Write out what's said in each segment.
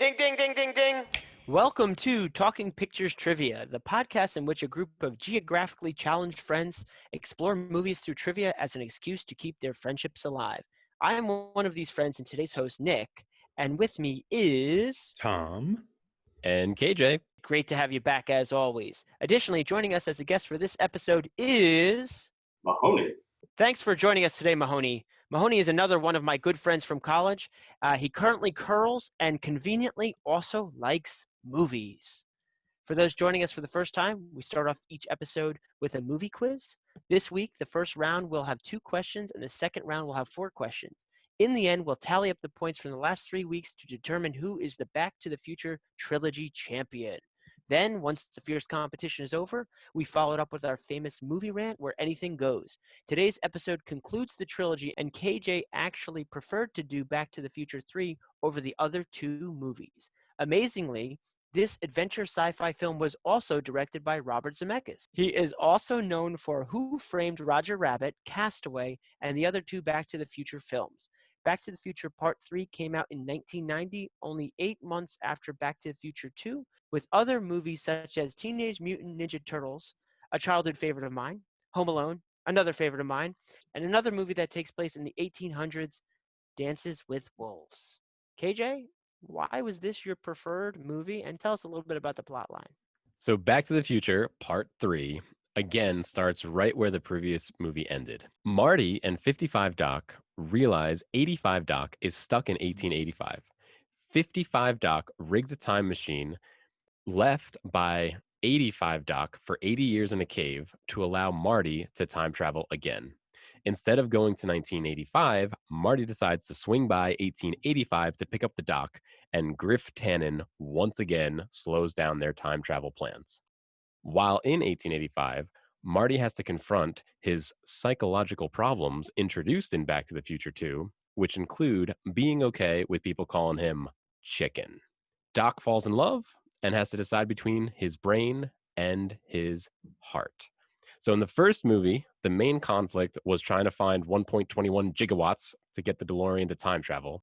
Ding, ding, ding, ding, ding. Welcome to Talking Pictures Trivia, the podcast in which a group of geographically challenged friends explore movies through trivia as an excuse to keep their friendships alive. I am one of these friends and today's host, Nick, and with me is Tom. And KJ. Great to have you back as always. Additionally, joining us as a guest for this episode is Mahoney. Thanks for joining us today, Mahoney. Mahoney is another one of my good friends from college. He currently curls and conveniently also likes movies. For those joining us for the first time, we start off each episode with a movie quiz. This week, the first round will have 2 questions, and the second round will have 4 questions. In the end, we'll tally up the points from the last 3 weeks to determine who is the Back to the Future trilogy champion. Then, once the fierce competition is over, we follow it up with our famous movie rant where anything goes. Today's episode concludes the trilogy, and KJ actually preferred to do Back to the Future 3 over the other 2 movies. Amazingly, this adventure sci-fi film was also directed by Robert Zemeckis. He is also known for Who Framed Roger Rabbit, Castaway, and the other 2 Back to the Future films. Back to the Future Part 3 came out in 1990, only 8 months after Back to the Future 2, with other movies such as Teenage Mutant Ninja Turtles, a childhood favorite of mine, Home Alone, another favorite of mine, and another movie that takes place in the 1800s, Dances with Wolves. KJ, why was this your preferred movie? And tell us a little bit about the plot line. So Back to the Future Part 3 again starts right where the previous movie ended. Marty and 55 Doc realize 85 Doc is stuck in 1885. 55 Doc rigs a time machine left by 85 Doc for 80 years in a cave to allow Marty to time travel again. Instead of going to 1985, Marty decides to swing by 1885 to pick up the doc, and Griff Tannen once again slows down their time travel plans. While in 1885, Marty has to confront his psychological problems introduced in Back to the Future 2, which include being okay with people calling him chicken. Doc falls in love and has to decide between his brain and his heart. So in the first movie, the main conflict was trying to find 1.21 gigawatts to get the DeLorean to time travel.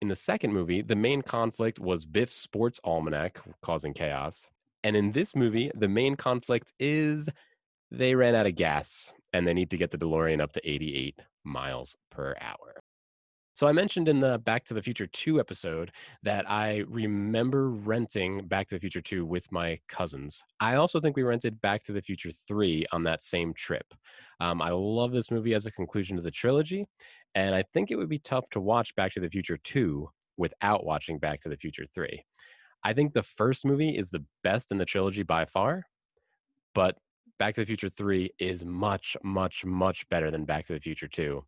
In the second movie, the main conflict was Biff's sports almanac causing chaos. And in this movie, the main conflict is they ran out of gas and they need to get the DeLorean up to 88 miles per hour. So I mentioned in the Back to the Future 2 episode that I remember renting Back to the Future 2 with my cousins. I also think we rented Back to the Future 3 on that same trip. I love this movie as a conclusion to the trilogy, and I think it would be tough to watch Back to the Future 2 without watching Back to the Future 3. I think the first movie is the best in the trilogy by far, but Back to the Future 3 is much, much, much better than Back to the Future 2.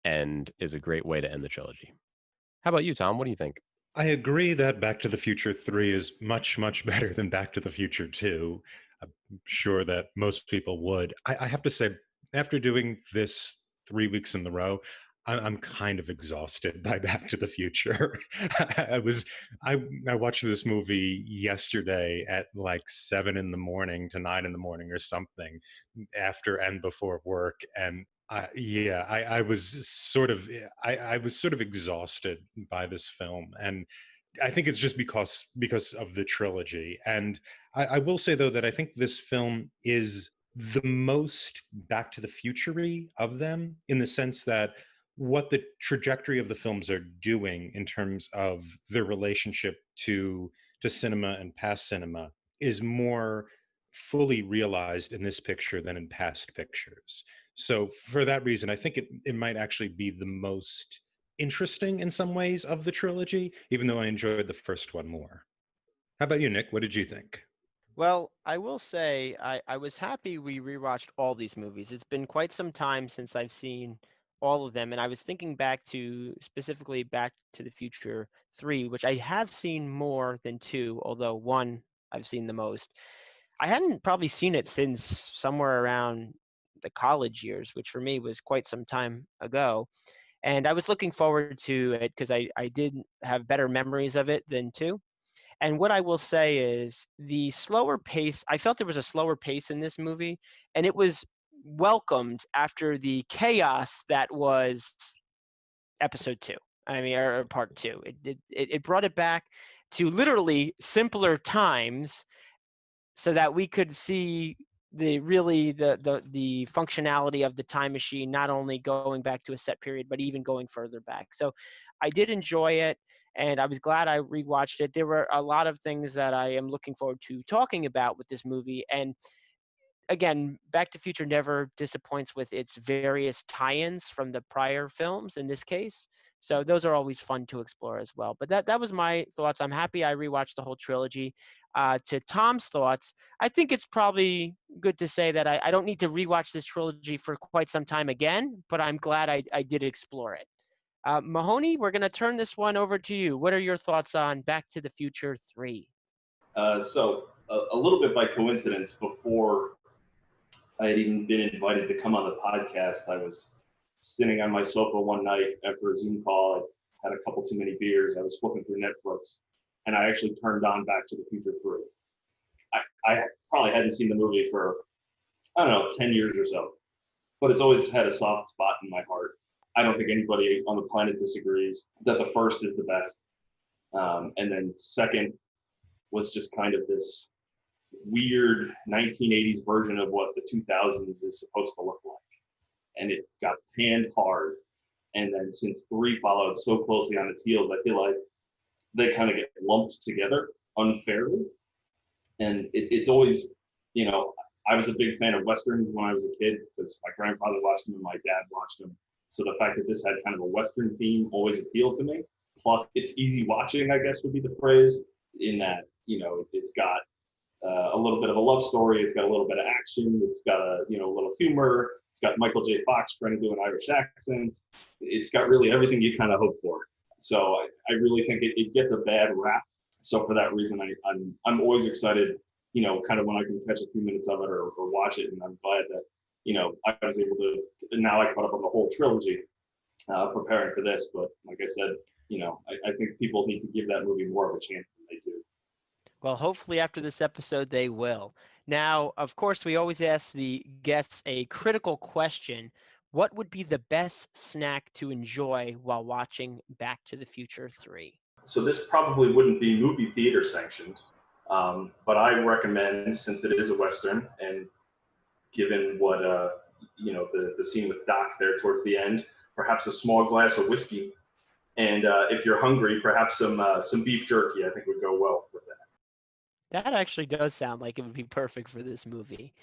And is a great way to end the trilogy. How about you, Tom? What do you think? I agree that Back to the Future 3 is much, much better than Back to the Future 2. I'm sure that most people would. I have to say, after doing this 3 weeks in a row, I'm kind of exhausted by Back to the Future. I watched this movie yesterday at like 7 in the morning to 9 in the morning or something, after and before work, and I was sort of I was sort of exhausted by this film, and I think it's just because of the trilogy. And I will say though that I think this film is the most Back to the Future-y of them, in the sense that what the trajectory of the films are doing in terms of their relationship to cinema and past cinema is more fully realized in this picture than in past pictures. So for that reason, I think it might actually be the most interesting in some ways of the trilogy, even though I enjoyed the first one more. How about you, Nick? What did you think? Well, I will say I was happy we rewatched all these movies. It's been quite some time since I've seen all of them, and I was thinking back to specifically Back to the Future 3, which I have seen more than 2, although 1 I've seen the most. I hadn't probably seen it since somewhere around the college years, which for me was quite some time ago. And I was looking forward to it because I did have better memories of it than 2. And what I will say is the slower pace, I felt there was a slower pace in this movie, and it was welcomed after the chaos that was episode 2. I mean, or part 2. It brought it back. to literally simpler times so that we could see the functionality of the time machine, not only going back to a set period, but even going further back. So I did enjoy it, and I was glad I rewatched it. There were a lot of things that I am looking forward to talking about with this movie. And again, Back to Future never disappoints with its various tie-ins from the prior films in this case. So those are always fun to explore as well. But that was my thoughts. I'm happy I rewatched the whole trilogy. To Tom's thoughts, I think it's probably good to say that I don't need to rewatch this trilogy for quite some time again, but I'm glad I did explore it. Mahoney, we're going to turn this one over to you. What are your thoughts on Back to the Future 3? So a little bit by coincidence, before I had even been invited to come on the podcast, I was sitting on my sofa one night after a Zoom call. I had a couple too many beers. I was flipping through Netflix, and I actually turned on Back to the Future 3. I probably hadn't seen the movie for, I don't know, 10 years or so, but it's always had a soft spot in my heart. I don't think anybody on the planet disagrees that the first is the best. And then second was just kind of this weird 1980s version of what the 2000s is supposed to look like. And it got panned hard. And then since 3 followed so closely on its heels, I feel like they kind of get lumped together unfairly. And it's always, I was a big fan of Westerns when I was a kid because my grandfather watched them and my dad watched them. So the fact that this had kind of a Western theme always appealed to me. Plus, it's easy watching, I guess would be the phrase, in that, it's got a little bit of a love story. It's got a little bit of action. It's got a little humor. It's got Michael J. Fox trying to do an Irish accent. It's got really everything you kind of hope for. So I really think it gets a bad rap. So for that reason, I'm always excited, kind of when I can catch a few minutes of it or watch it. And I'm glad that, I was able to, now I caught up on the whole trilogy preparing for this. But like I said, I think people need to give that movie more of a chance than they do. Well, hopefully after this episode, they will. Now, of course, we always ask the guests a critical question. What would be the best snack to enjoy while watching Back to the Future 3? So this probably wouldn't be movie theater sanctioned, but I recommend, since it is a Western, and given what, the scene with Doc there towards the end, perhaps a small glass of whiskey. And if you're hungry, perhaps some beef jerky, I think would go well with that. That actually does sound like it would be perfect for this movie.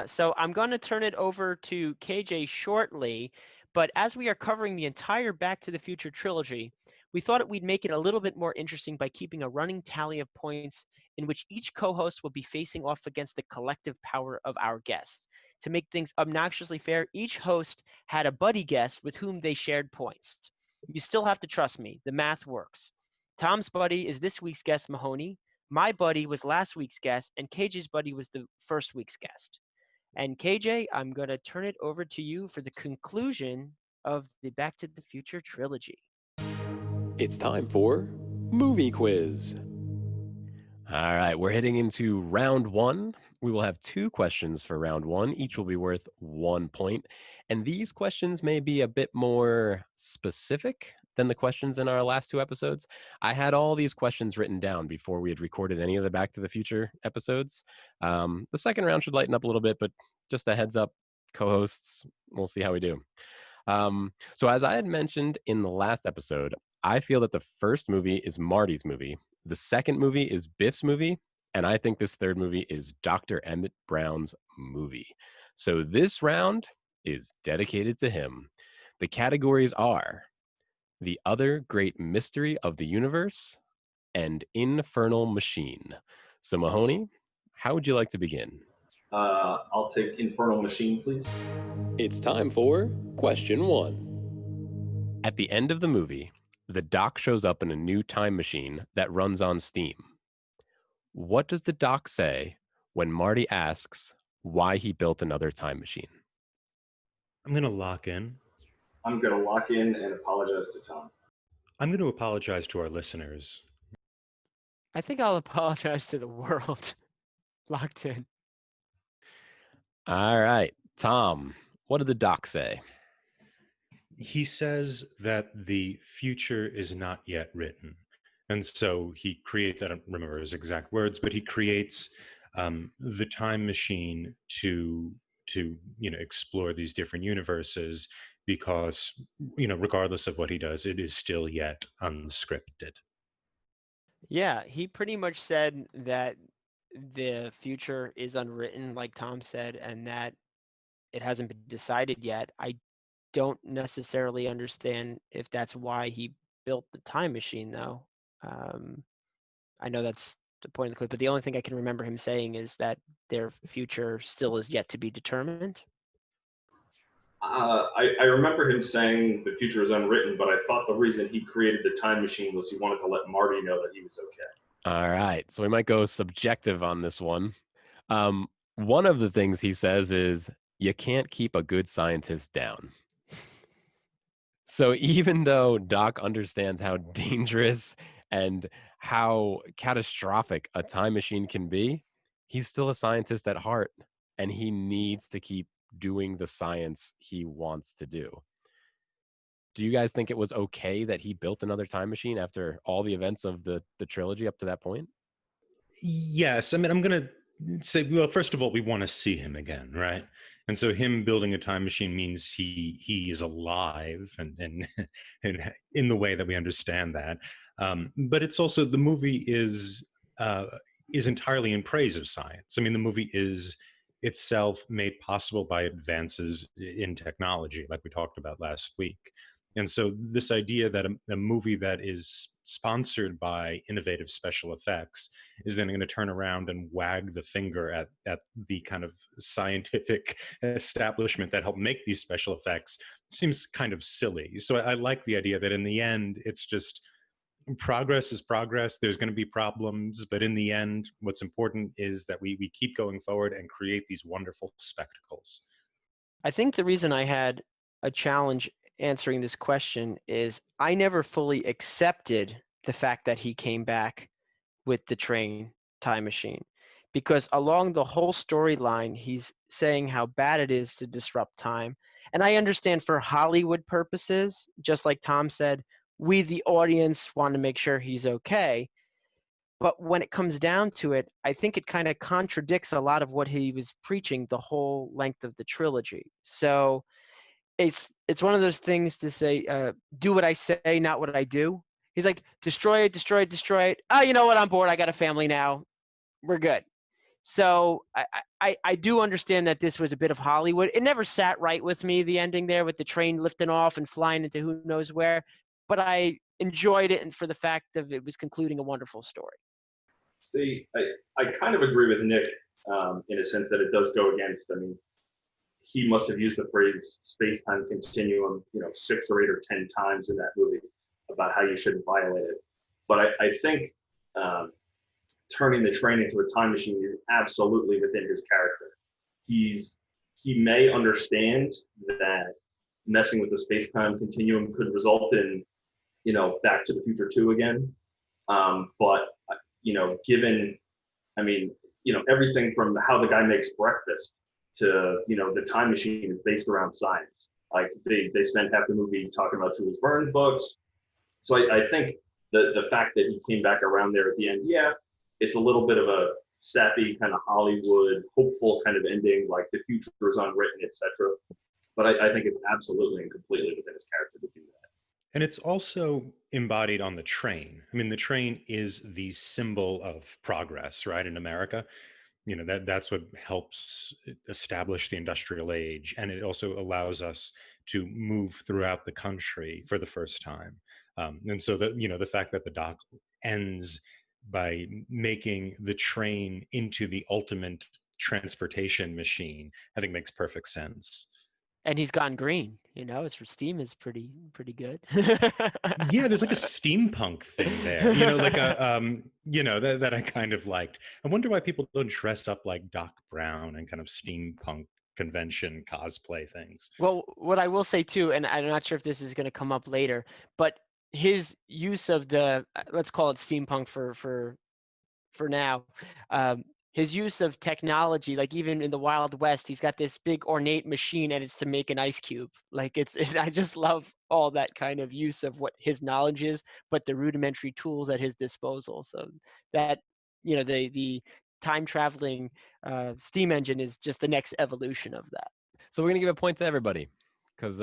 So I'm going to turn it over to KJ shortly, but as we are covering the entire Back to the Future trilogy, we thought we'd make it a little bit more interesting by keeping a running tally of points in which each co-host will be facing off against the collective power of our guests. To make things obnoxiously fair, each host had a buddy guest with whom they shared points. You still have to trust me, the math works. Tom's buddy is this week's guest, Mahoney. My buddy was last week's guest, and KJ's buddy was the first week's guest. And KJ, I'm going to turn it over to you for the conclusion of the Back to the Future trilogy. It's time for Movie Quiz. All right, we're heading into round 1. We will have 2 questions for round 1. Each will be worth 1 point. And these questions may be a bit more specific than the questions in our last 2 episodes. I had all these questions written down before we had recorded any of the Back to the Future episodes. The second round should lighten up a little bit, but just a heads up, co-hosts, we'll see how we do. So as I had mentioned in the last episode, I feel that the first movie is Marty's movie. The second movie is Biff's movie. And I think this third movie is Dr. Emmett Brown's movie. So this round is dedicated to him. The categories are The Other Great Mystery of the Universe and Infernal Machine. So Mahoney, how would you like to begin? I'll take Infernal Machine, please. It's time for question 1. At the end of the movie, the Doc shows up in a new time machine that runs on steam. What does the Doc say when Marty asks why he built another time machine? I'm going to lock in. I'm going to lock in and apologize to Tom. I'm going to apologize to our listeners. I think I'll apologize to the world. Locked in. All right, Tom, what did the Doc say? He says that the future is not yet written. And so he creates, I don't remember his exact words, but he creates the time machine to explore these different universes because regardless of what he does, it is still yet unscripted. Yeah, he pretty much said that the future is unwritten, like Tom said, and that it hasn't been decided yet. I don't necessarily understand if that's why he built the time machine, though. Um, I know that's the point of the clip, but the only thing I can remember him saying is that their future still is yet to be determined. I remember him saying the future is unwritten, but I thought the reason he created the time machine was he wanted to let Marty know that he was okay. All right. So we might go subjective on this one. One of the things he says is, you can't keep a good scientist down. So even though Doc understands how dangerous and how catastrophic a time machine can be, he's still a scientist at heart, and he needs to keep doing the science he wants to do. Do you guys think it was okay that he built another time machine after all the events of the trilogy up to that point? Yes, I mean, I'm going to say, well, first of all, we want to see him again, right? And so him building a time machine means he is alive and in the way that we understand that. But it's also, the movie is entirely in praise of science. I mean, the movie is itself made possible by advances in technology, like we talked about last week. And so this idea that a movie that is sponsored by innovative special effects is then going to turn around and wag the finger at the kind of scientific establishment that helped make these special effects seems kind of silly. So I like the idea that in the end, it's just progress is progress. There's going to be problems, but in the end, what's important is that we keep going forward and create these wonderful spectacles. I think the reason I had a challenge answering this question is I never fully accepted the fact that he came back with the train time machine, because along the whole storyline, he's saying how bad it is to disrupt time. And I understand for Hollywood purposes, just like Tom said, we, the audience, want to make sure he's okay. But when it comes down to it, I think it kind of contradicts a lot of what he was preaching the whole length of the trilogy. So it's one of those things to say, do what I say, not what I do. He's like, destroy it, destroy it, destroy it. Oh, you know what? I'm bored. I got a family now. We're good. So I do understand that this was a bit of Hollywood. It never sat right with me, the ending there with the train lifting off and flying into who knows where. But I enjoyed it, and for the fact of it was concluding a wonderful story. See, I kind of agree with Nick in a sense that it does go against. I mean, he must have used the phrase space-time continuum, 6 or 8 or 10 times in that movie about how you shouldn't violate it. But I think turning the train into a time machine is absolutely within his character. He may understand that messing with the space-time continuum could result in, Back to the Future 2 again. But given, I mean, everything from how the guy makes breakfast to, the time machine is based around science. Like they spent half the movie talking about Jules Verne's books. So I think the fact that he came back around there at the end, yeah, it's a little bit of a sappy kind of Hollywood, hopeful kind of ending, like the future is unwritten, etc. But I think it's absolutely and completely within his character to do that. And it's also embodied on the train. I mean, the train is the symbol of progress, right, in America. That's what helps establish the industrial age, and it also allows us to move throughout the country for the first time. And so the fact that the doc ends by making the train into the ultimate transportation machine, I think makes perfect sense. And he's gone green. His steam is pretty good. Yeah, there's like a steampunk thing there, like that I kind of liked. I wonder why people don't dress up like Doc Brown and kind of steampunk convention cosplay things. Well, what I will say too, and I'm not sure if this is going to come up later, but his use of the let's call it steampunk for now, his use of technology, like even in the Wild West, he's got this big ornate machine and it's to make an ice cube. Like I just love all that kind of use of what his knowledge is, but the rudimentary tools at his disposal. So that, the time traveling steam engine is just the next evolution of that. So we're going to give a point to everybody because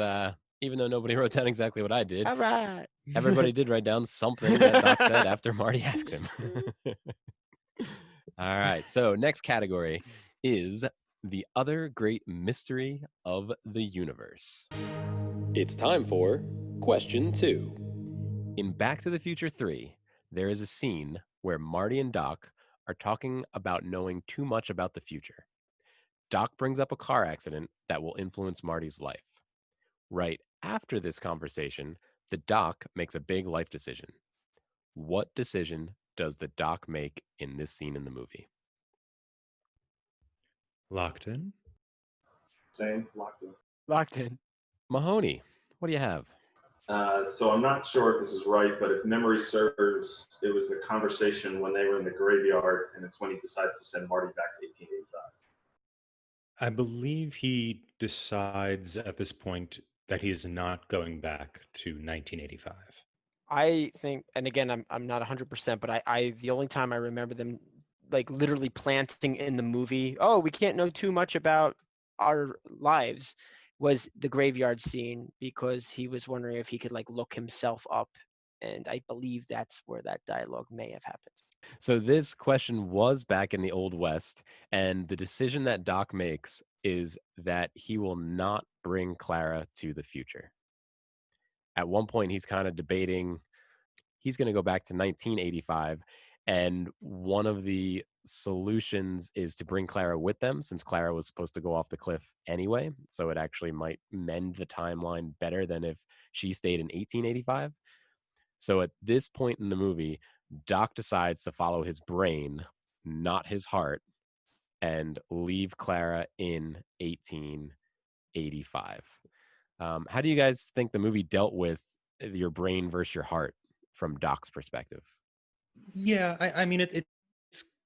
even though nobody wrote down exactly what I did, All right. everybody did write down something that Doc said after Marty asked him. All right. So next category is the other great mystery of the universe. It's time for question 2. In Back to the Future 3, there is a scene where Marty and Doc are talking about knowing too much about the future. Doc brings up a car accident that will influence Marty's life. Right after this conversation, the Doc makes a big life decision. What decision does the Doc make in this scene in the movie? Locked in? Same, locked in. Locked in. Mahoney, what do you have? So I'm not sure if this is right, but if memory serves, it was the conversation when they were in the graveyard, and it's when he decides to send Marty back to 1885. I believe he decides at this point that he is not going back to 1985. I think, and again, I'm not 100%, but I the only time I remember them like literally planting in the movie, oh, we can't know too much about our lives, was the graveyard scene, because he was wondering if he could like look himself up, and I believe that's where that dialogue may have happened. So this question was back in the Old West, and the decision that Doc makes is that he will not bring Clara to the future. At one point, he's kind of debating, he's going to go back to 1985, and one of the solutions is to bring Clara with them, since Clara was supposed to go off the cliff anyway, so it actually might mend the timeline better than if she stayed in 1885. So at this point in the movie, Doc decides to follow his brain, not his heart, and leave Clara in 1885. How do you guys think the movie dealt with your brain versus your heart from Doc's perspective? Yeah, I mean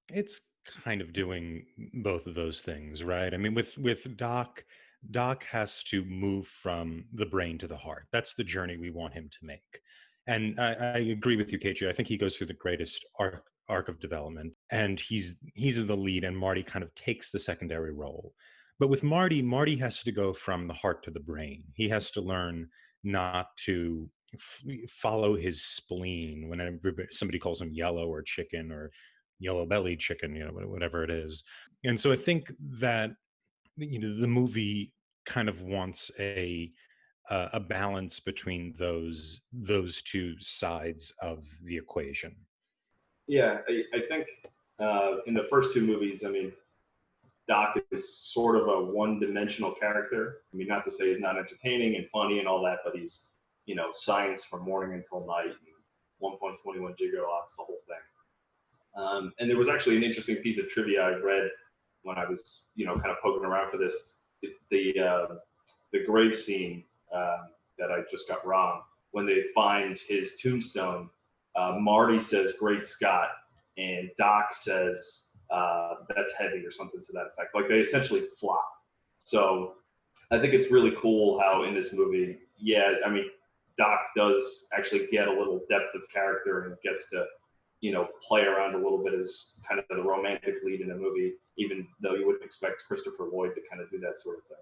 it's kind of doing both of those things, right? I mean, with Doc has to move from the brain to the heart. That's the journey we want him to make. And I agree with you, KJ. I think he goes through the greatest arc of development, and he's the lead, and Marty kind of takes the secondary role. But with Marty has to go from the heart to the brain. He has to learn not to follow his spleen when somebody calls him yellow or chicken or yellow bellied chicken, whatever it is. And so I think that the movie kind of wants a balance between those two sides of the equation. Yeah, I think in the first two movies, I mean, Doc is sort of a one-dimensional character. I mean, not to say he's not entertaining and funny and all that, but he's, science from morning until night, and 1.21 gigawatts, the whole thing. And there was actually an interesting piece of trivia I read when I was, kind of poking around for this. The grave scene that I just got wrong. When they find his tombstone, Marty says "Great Scott," and Doc says "That's heavy" or something to that effect. Like they essentially flop. So I think it's really cool how in this movie, I mean, Doc does actually get a little depth of character and gets to, play around a little bit as kind of the romantic lead in a movie, even though you wouldn't expect Christopher Lloyd to kind of do that sort of thing.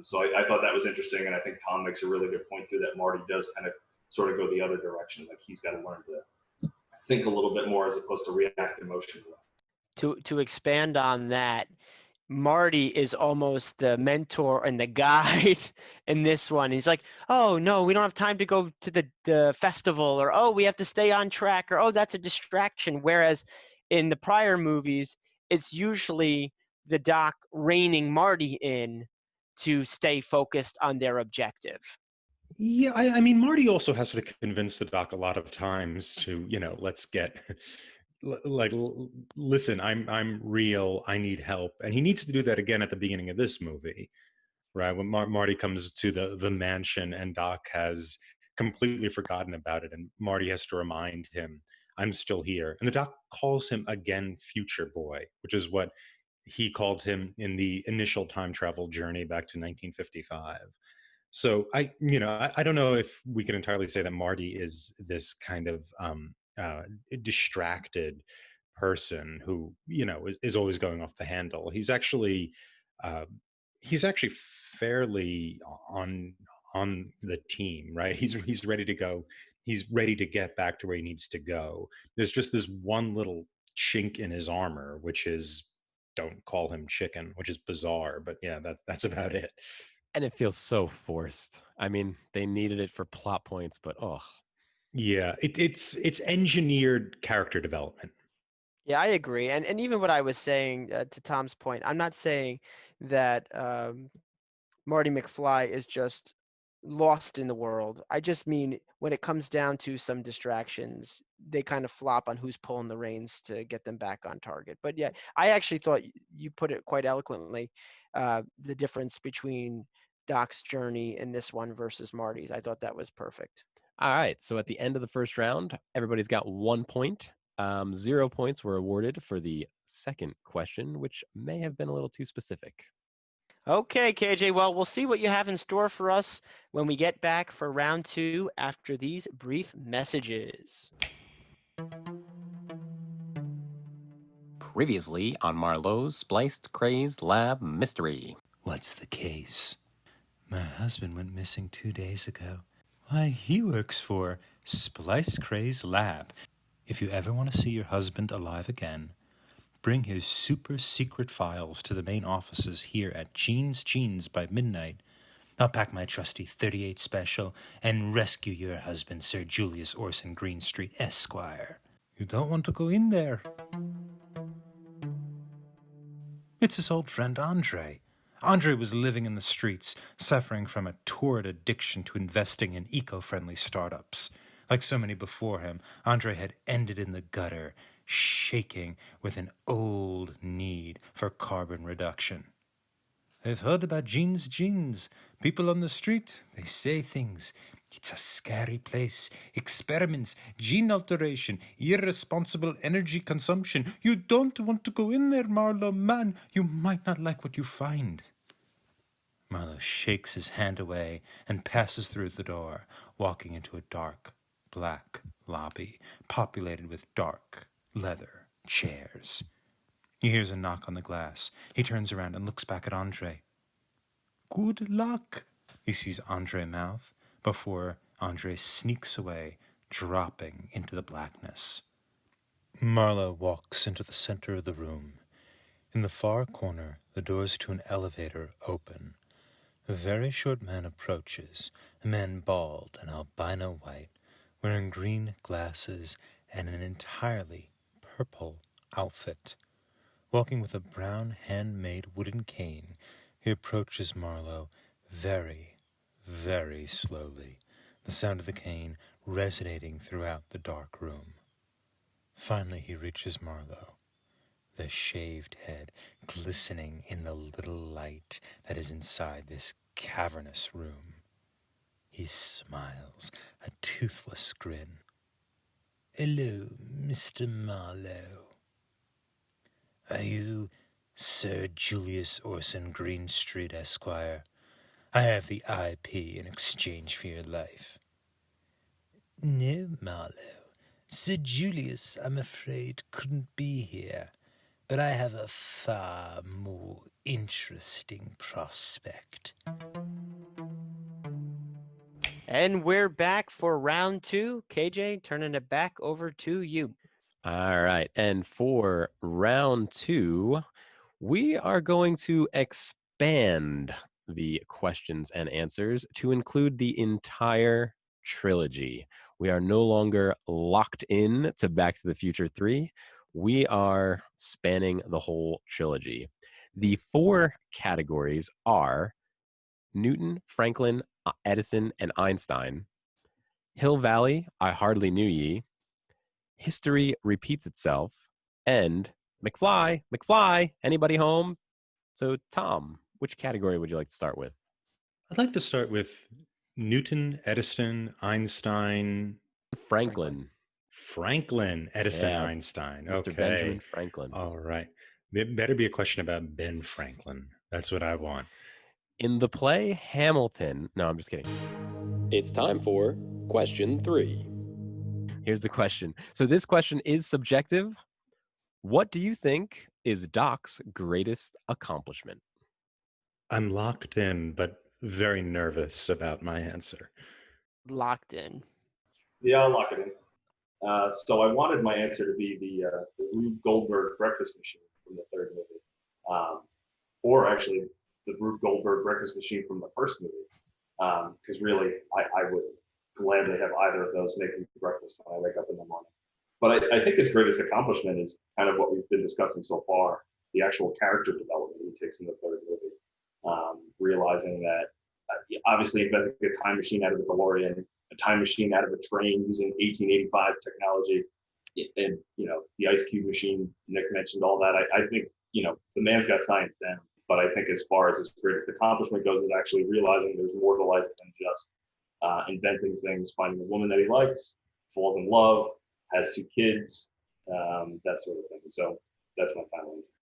So I thought that was interesting, and I think Tom makes a really good point too, that Marty does kind of sort of go the other direction. Like he's got to learn to think a little bit more as opposed to react emotionally. To expand on that, Marty is almost the mentor and the guide in this one. He's like, oh, no, we don't have time to go to the festival, or, oh, we have to stay on track, or, oh, that's a distraction. Whereas in the prior movies, it's usually the Doc reining Marty in to stay focused on their objective. Yeah, I mean, Marty also has to convince the Doc a lot of times to, let's get... listen, I'm real, I need help. And he needs to do that again at the beginning of this movie, right? When Marty comes to the mansion and Doc has completely forgotten about it, and Marty has to remind him, I'm still here. And the doc calls him again future boy, which is what he called him in the initial time travel journey back to 1955. So I don't know if we can entirely say that Marty is this kind of distracted person who is always going off the handle. Uh, he's actually fairly on the team, right? He's ready to go. He's ready to get back to where he needs to go. There's just this one little chink in his armor, which is don't call him chicken, which is bizarre, but yeah, that's about it. And it feels so forced. I mean, they needed it for plot points, but Yeah, it's engineered character development. Yeah, I agree. And even what I was saying to Tom's point, I'm not saying that Marty McFly is just lost in the world. I just mean when it comes down to some distractions, they kind of flop on who's pulling the reins to get them back on target. But yeah, I actually thought you put it quite eloquently, the difference between Doc's journey in this one versus Marty's. I thought that was perfect. all right. So at the end of the first round, everybody's got 1 point. 0 points were awarded for the second question, which may have been a little too specific. Okay, KJ. Well, we'll see what you have in store for us when we get back for round 2 after these brief messages. Previously on Marlowe's Spliced Crazed Lab Mystery. What's the case? My husband went missing 2 days ago. Why, he works for Splice Craze Lab. If you ever want to see your husband alive again, bring his super secret files to the main offices here at Jeans by midnight. I'll pack my trusty 38 special and rescue your husband, Sir Julius Orson Greenstreet, Esquire. You don't want to go in there. It's his old friend Andre. Andre was living in the streets, suffering from a torrid addiction to investing in eco-friendly startups. Like so many before him, Andre had ended in the gutter, shaking with an old need for carbon reduction. I've heard about Jeans. People on the street, they say things. It's a scary place. Experiments, gene alteration, irresponsible energy consumption. You don't want to go in there, Marlowe, man. You might not like what you find. Marlowe shakes his hand away and passes through the door, walking into a dark, black lobby populated with dark leather chairs. He hears a knock on the glass. He turns around and looks back at Andre. Good luck, he sees Andre mouth before Andre sneaks away, dropping into the blackness. Marlowe walks into the center of the room. In the far corner, the doors to an elevator open. A very short man approaches, a man bald and albino white, wearing green glasses and an entirely purple outfit. Walking with a brown handmade wooden cane, he approaches Marlowe very, very slowly, the sound of the cane resonating throughout the dark room. Finally he reaches Marlowe, the shaved head glistening in the little light that is inside this cavernous room. He smiles, a toothless grin. Hello, Mr. Marlowe. Are you Sir Julius Orson Greenstreet, Esquire? I have the IP in exchange for your life. No, Marlowe. Sir Julius, I'm afraid, couldn't be here. But I have a far more interesting prospect. And we're back for round 2. KJ, turning it back over to you. All right. And for round 2, we are going to expand the questions and answers to include the entire trilogy. We are no longer locked in to Back to the Future 3. We are spanning the whole trilogy. The 4 categories are Newton, Franklin, Edison, and Einstein. Hill Valley, I Hardly Knew Ye. History Repeats Itself. And McFly, anybody home? So, Tom, which category would you like to start with? I'd like to start with Newton, Edison, Einstein, Franklin. Franklin, Edison, Yeah, Einstein. Mr. Okay. Benjamin Franklin. All right. It better be a question about Ben Franklin. That's what I want. In the play Hamilton, no, I'm just kidding. It's time for question 3. Here's the question. So this question is subjective. What do you think is Doc's greatest accomplishment? I'm locked in, but very nervous about my answer. Locked in. Yeah, I'll lock it in. So I wanted my answer to be the Rube Goldberg breakfast machine from the third movie, or actually the Rube Goldberg breakfast machine from the first movie, because really I would gladly have either of those make me breakfast when I wake up in the morning. But I think his greatest accomplishment is kind of what we've been discussing so far, the actual character development he takes in the third movie, realizing that obviously inventing a time machine out of the DeLorean, a time machine out of a train using 1885 technology, and the ice cube machine. Nick mentioned all that. I think the man's got science down. But I think as far as his greatest accomplishment goes, is actually realizing there's more to life than just inventing things, finding a woman that he likes, falls in love, has 2 kids, that sort of thing. So that's my final answer.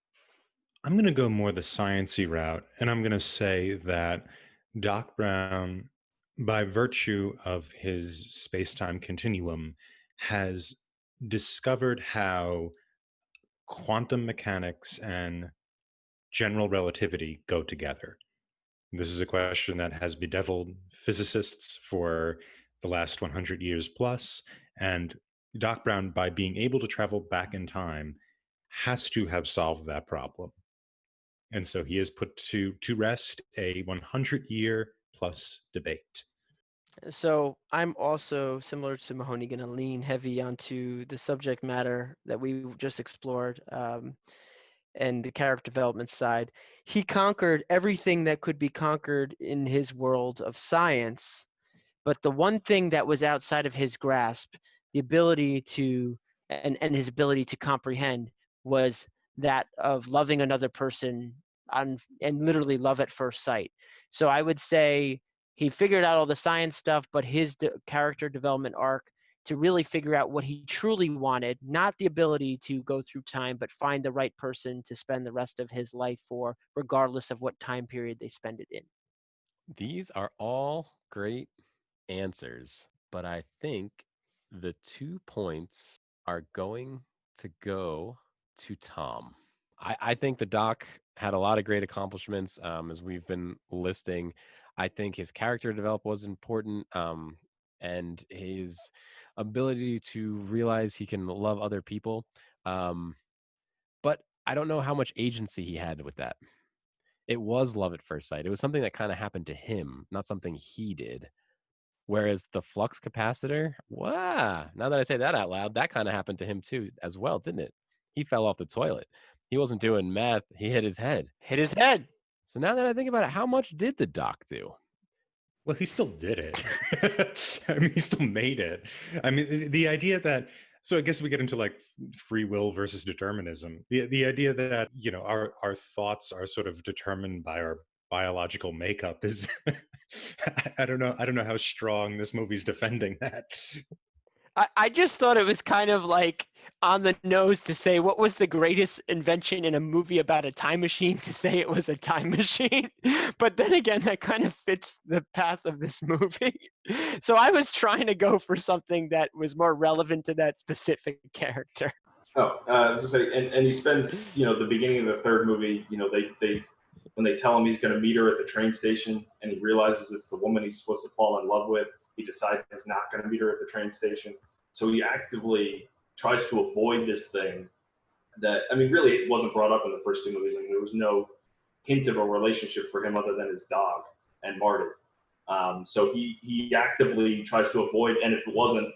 I'm going to go more the sciencey route, and I'm going to say that Doc Brown, by virtue of his space-time continuum, has discovered how quantum mechanics and general relativity go together. This is a question that has bedeviled physicists for the last 100 years plus, and Doc Brown, by being able to travel back in time, has to have solved that problem. And so he has put to rest a 100-year plus debate. So I'm also, similar to Mahoney, going to lean heavy onto the subject matter that we just explored, and the character development side. He conquered everything that could be conquered in his world of science, but the one thing that was outside of his grasp, the ability to, and his ability to comprehend, was that of loving another person and literally love at first sight. So I would say he figured out all the science stuff, but his character development arc to really figure out what he truly wanted, not the ability to go through time, but find the right person to spend the rest of his life for, regardless of what time period they spend it in. These are all great answers, but I think the 2 points are going to go to Tom. I think the Doc had a lot of great accomplishments, as we've been listing. I think his character development was important, and his ability to realize he can love other people. But I don't know how much agency he had with that. It was love at first sight. It was something that kind of happened to him, not something he did. Whereas the flux capacitor, wow, now that I say that out loud, that kind of happened to him too, as well, didn't it? He fell off the toilet. He wasn't doing meth. He hit his head. Hit his head. So now that I think about it, how much did the Doc do? Well, he still did it. I mean, he still made it. I mean, the idea that, so I guess we get into like free will versus determinism. The idea that, our thoughts are sort of determined by our biological makeup is, I don't know how strong this movie's defending that. I just thought it was kind of like on the nose to say what was the greatest invention in a movie about a time machine to say it was a time machine. But then again, that kind of fits the path of this movie. So I was trying to go for something that was more relevant to that specific character. Oh, I was gonna say, and he spends, the beginning of the third movie, they when they tell him he's going to meet her at the train station, and he realizes it's the woman he's supposed to fall in love with, he decides he's not going to meet her at the train station. So he actively tries to avoid this thing that, I mean, really it wasn't brought up in the first 2 movies. I mean, there was no hint of a relationship for him other than his dog and Marty. So he actively tries to avoid, and if it wasn't,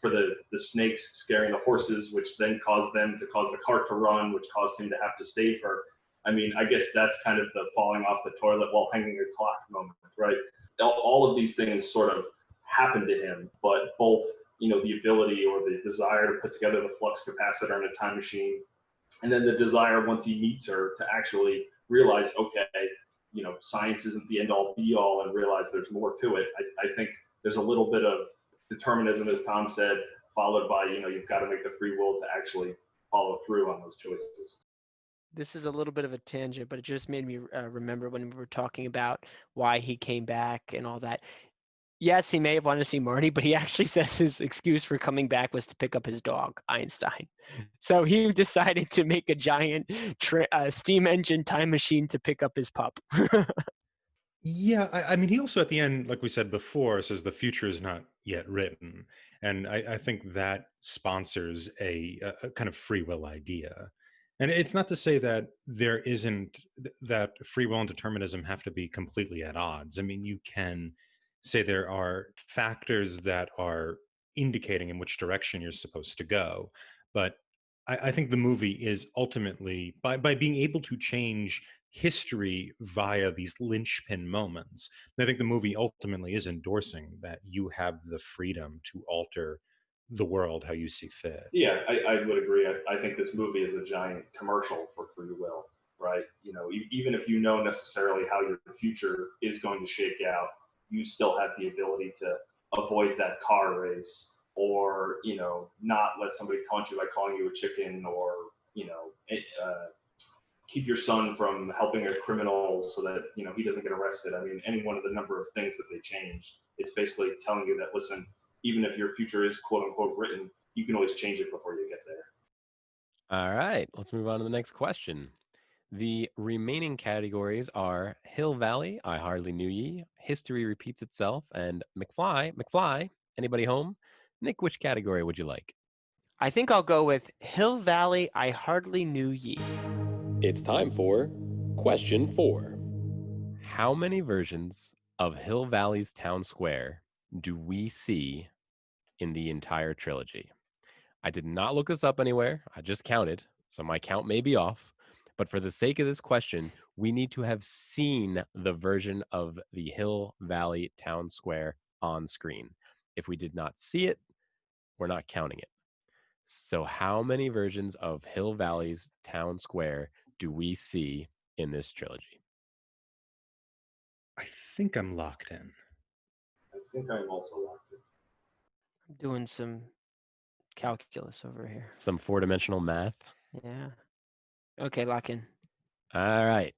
for the snakes scaring the horses, which then caused them to cause the cart to run, which caused him to have to stay for, I mean, I guess that's kind of the falling off the toilet while hanging a clock moment, right? All of these things sort of happened to him, but both, the ability or the desire to put together the flux capacitor in a time machine, and then the desire once he meets her to actually realize, okay, science isn't the end all be all, and realize there's more to it. I think there's a little bit of determinism, as Tom said, followed by, you've got to make the free will to actually follow through on those choices. This is a little bit of a tangent, but it just made me remember when we were talking about why he came back and all that. Yes, he may have wanted to see Marty, but he actually says his excuse for coming back was to pick up his dog, Einstein. So he decided to make a giant steam engine time machine to pick up his pup. Yeah, I mean, he also at the end, like we said before, says the future is not yet written, and I think that sponsors a kind of free will idea. And it's not to say that there isn't that free will and determinism have to be completely at odds. I mean, you can say there are factors that are indicating in which direction you're supposed to go, but I think the movie is ultimately by being able to change history via these linchpin moments. And I think the movie ultimately is endorsing that you have the freedom to alter the world how you see fit. Yeah, I would agree. I think this movie is a giant commercial for free will, right? Even if you know necessarily how your future is going to shake out, you still have the ability to avoid that car race, or not let somebody taunt you by calling you a chicken, or keep your son from helping a criminal so that he doesn't get arrested. I mean, any one of the number of things that they changed. It's basically telling you that, listen, even if your future is quote unquote written, you can always change it before you get there. All right, let's move on to the next question. The remaining categories are Hill Valley, I Hardly Knew Ye, History Repeats Itself, and McFly, anybody home? Nick, which category would you like? I think I'll go with Hill Valley, I Hardly Knew Ye. It's time for question 4. How many versions of Hill Valley's town square do we see in the entire trilogy? I did not look this up anywhere. I just counted, so my count may be off. But for the sake of this question, we need to have seen the version of the Hill Valley town square on screen. If we did not see it, we're not counting it. So how many versions of Hill Valley's town square do we see in this trilogy? I think I'm locked in. I think I'm also locked in. I'm doing some calculus over here. Some 4-dimensional math. Yeah. Okay, lock in. All right.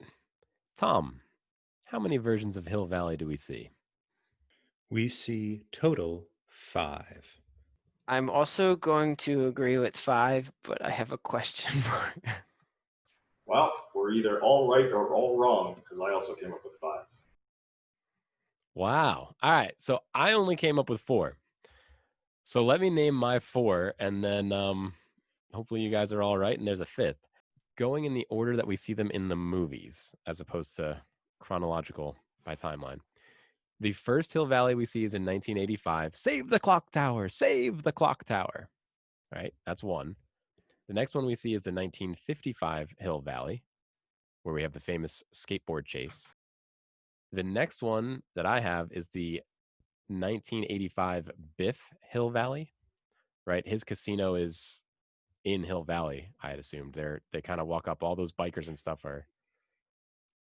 Tom, how many versions of Hill Valley do we see? We see total 5. I'm also going to agree with 5, but I have a question mark. Well, we're either all right or all wrong, because I also came up with 5. Wow. All right. So I only came up with 4. So let me name my 4, and then hopefully you guys are all right. And there's a 5th. Going in the order that we see them in the movies, as opposed to chronological by timeline. The first Hill Valley we see is in 1985. Save the clock tower. Save the clock tower. All right. That's 1. The next one we see is the 1955 Hill Valley, where we have the famous skateboard chase. The next one that I have is the 1985 Biff Hill Valley, right? His casino is in Hill Valley, I had assumed. They kind of walk up, all those bikers and stuff are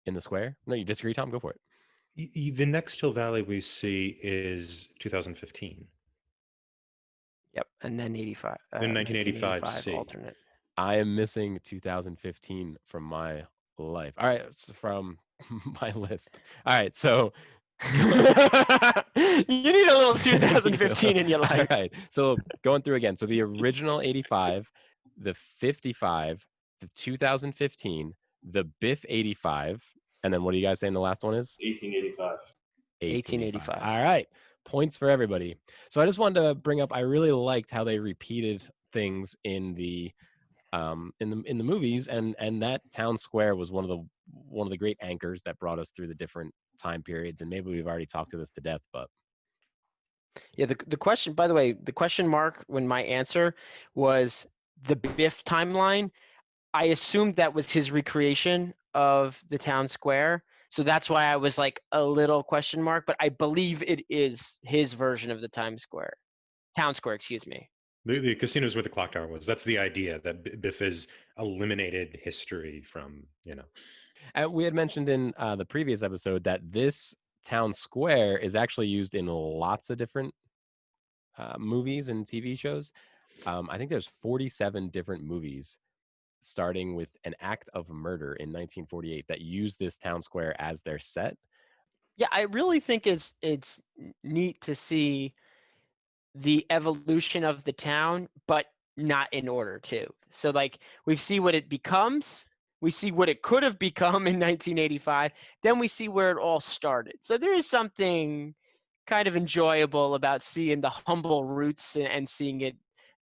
in the square. No, you disagree, Tom? Go for it. The next Hill Valley we see is 2015. Yep, and then 85. Then 1985 C. alternate. I am missing 2015 from my life. All right, so from my list. All right, so You need a little 2015 in your life. All right, so going through again. So the original 85, the 55, the 2015, the Biff 85, and then what are you guys saying the last one is? 1885. 1885. All right, points for everybody. So I just wanted to bring up, I really liked how they repeated things in the movies, and that town square was one of the great anchors that brought us through the different time periods. And maybe we've already talked to this to death, but Yeah, the question, by the way, the question mark when my answer was the Biff timeline, I assumed that was his recreation of the town square. So that's why I was like a little question mark, but I believe it is his version of the town square, excuse me. The casino is where the clock tower was. That's the idea, that Biff has eliminated history from, And we had mentioned in the previous episode that this town square is actually used in lots of different movies and TV shows. I think there's 47 different movies starting with an act of murder in 1948 that use this town square as their set. Yeah, I really think it's neat to see the evolution of the town, but not in order too. So like we see what it becomes, we see what it could have become in 1985, then we see where it all started. So there is something kind of enjoyable about seeing the humble roots and seeing it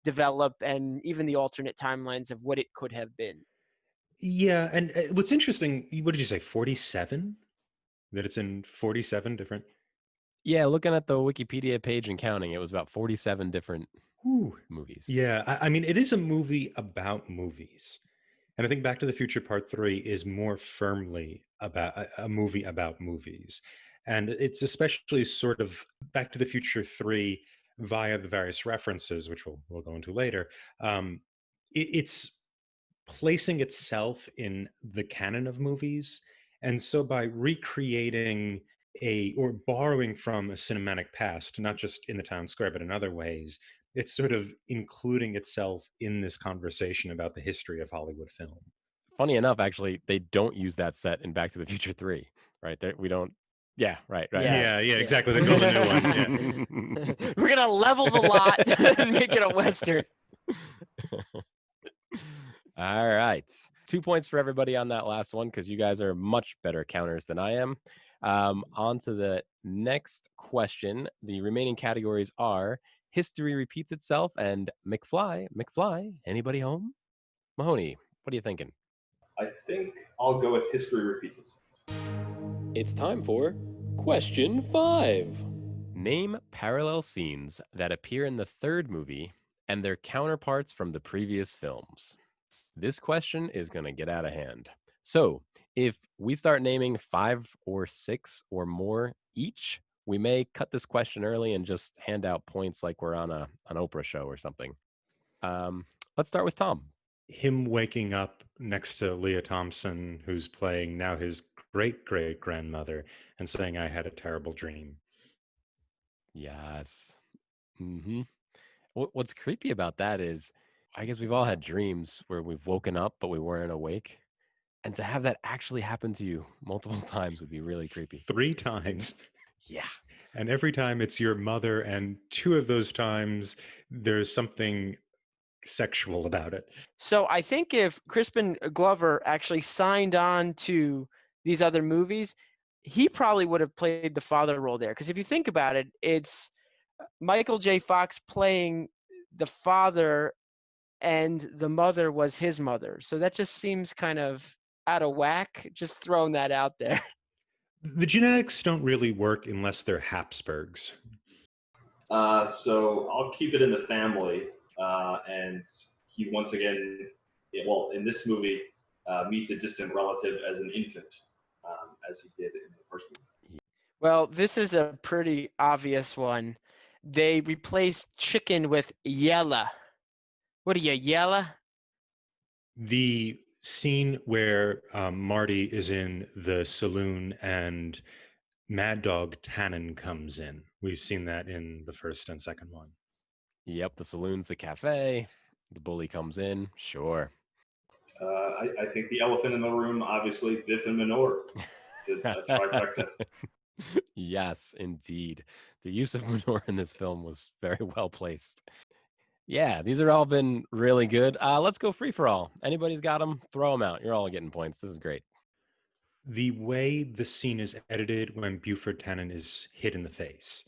develop, and even the alternate timelines of what it could have been. Yeah, and what's interesting, what did you say, 47? That it's in 47 different. Yeah, looking at the Wikipedia page and counting, it was about 47 different Ooh. movies. Yeah, I mean, it is a movie about movies. And I think Back to the Future Part 3 is more firmly about a movie about movies. And it's especially sort of Back to the Future 3 via the various references, which we'll go into later. It's placing itself in the canon of movies. And so by recreating or borrowing from a cinematic past, not just in the town square, but in other ways, it's sort of including itself in this conversation about the history of Hollywood film. Funny enough, actually, they don't use that set in Back to the Future 3, right? We don't. Yeah, right. Yeah, exactly. They build a new one. Yeah. We're gonna level the lot and make it a Western. All right. 2 points for everybody on that last one because you guys are much better counters than I am. On to the next question. The remaining categories are history repeats itself and McFly. McFly, anybody home? Mahoney, what are you thinking? I think I'll go with history repeats itself. It's time for question 5. Name parallel scenes that appear in the third movie and their counterparts from the previous films. This question is going to get out of hand. So, if we start naming 5 or 6 or more each, we may cut this question early and just hand out points like we're on an Oprah show or something. Let's start with Tom. Him waking up next to Leah Thompson, who's playing now his great-great-grandmother, and saying, "I had a terrible dream." Yes. Mm-hmm. What's creepy about that is, I guess we've all had dreams where we've woken up, but we weren't awake. And to have that actually happen to you multiple times would be really creepy. 3 times. Yeah. And every time it's your mother, and 2 of those times there's something sexual about it. So I think if Crispin Glover actually signed on to these other movies, he probably would have played the father role there. Because if you think about it, it's Michael J. Fox playing the father, and the mother was his mother. So that just seems kind of out of whack. Just throwing that out there. The genetics don't really work unless they're Habsburgs. So I'll keep it in the family. And he once again, well, in this movie, meets a distant relative as an infant, as he did in the first movie. Well, this is a pretty obvious one. They replaced chicken with yella. What are you, yella? The scene where Marty is in the saloon and Mad Dog Tannen comes in. We've seen that in the first and second one. Yep, the saloon's the cafe. The bully comes in. Sure. I think the elephant in the room, obviously, Biff and Manure. It's a trifecta. Yes, indeed. The use of manure in this film was very well placed. Yeah, these are all been really good. Let's go free for all. Anybody's got them? Throw them out. You're all getting points. This is great. The way the scene is edited when Buford Tannen is hit in the face.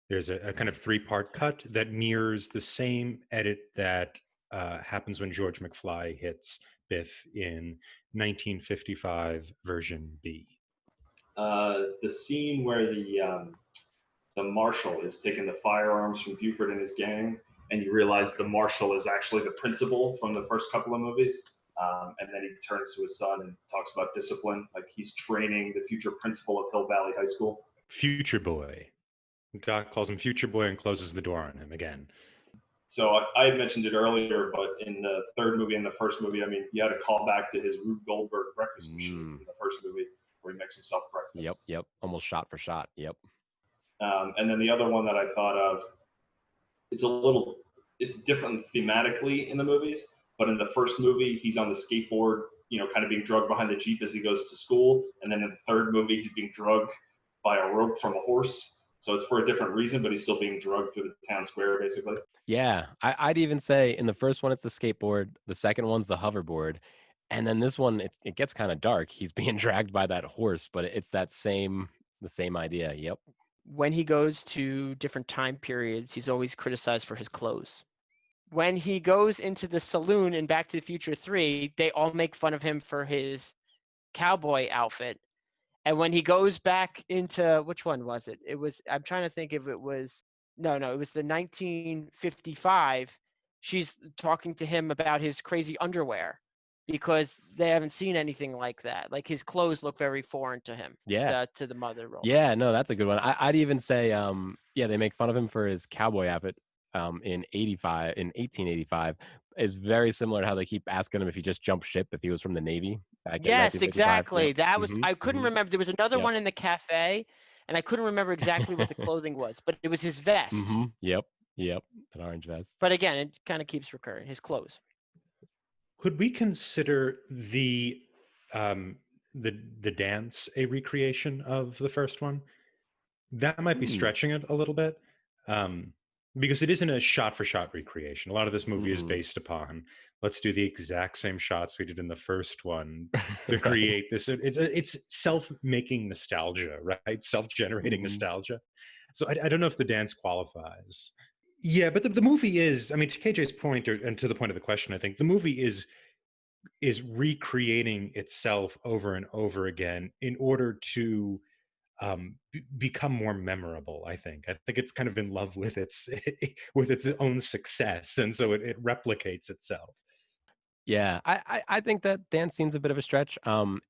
There's a kind of 3-part cut that mirrors the same edit that happens when George McFly hits Biff in 1955 version B. The scene where the marshal is taking the firearms from Buford and his gang, and you realize the marshal is actually the principal from the first couple of movies. And then he turns to his son and talks about discipline, like he's training the future principal of Hill Valley High School. Future Boy. Doc calls him Future Boy and closes the door on him again. So I had mentioned it earlier, but in the third movie and the first movie, I mean, you had to call back to his Rube Goldberg breakfast machine in the first movie where he makes himself breakfast. Yep. Almost shot for shot. Yep. And then the other one that I thought of it's different thematically in the movies. But in the first movie, he's on the skateboard, kind of being drugged behind the Jeep as he goes to school. And then in the third movie, he's being drugged by a rope from a horse. So it's for a different reason, but he's still being drugged through the town square, basically. Yeah, I'd even say in the first one, it's the skateboard. The second one's the hoverboard. And then this one, it gets kind of dark. He's being dragged by that horse, but it's the same idea. Yep. When he goes to different time periods, he's always criticized for his clothes. When he goes into the saloon in Back to the Future 3, they all make fun of him for his cowboy outfit. And when he goes back into, which one was it? I'm trying to think if it was, no, it was the 1955. She's talking to him about his crazy underwear because they haven't seen anything like that. Like his clothes look very foreign to him. Yeah. To the mother role. Yeah, no, that's a good one. I'd even say, they make fun of him for his cowboy outfit in 1885 is very similar to how they keep asking him if he just jumped ship, if he was from the Navy. Yes, exactly. Yep. That was, I couldn't remember. There was another Yep. one in the cafe, and I couldn't remember exactly what the clothing was, but it was his vest. Yep, an orange vest. But again, it kind of keeps recurring, his clothes. Could we consider the dance a recreation of the first one? That might be stretching it a little bit, because it isn't a shot-for-shot recreation. A lot of this movie is based upon, let's do the exact same shots we did in the first one to create this. It's self-making nostalgia, right? Self-generating nostalgia. So I don't know if the dance qualifies. Yeah, but the movie is, I mean, to KJ's point, and to the point of the question, I think the movie is recreating itself over and over again in order to become more memorable. I think it's kind of in love with its own success, and so it replicates itself. Yeah, I think that dance scene's a bit of a stretch.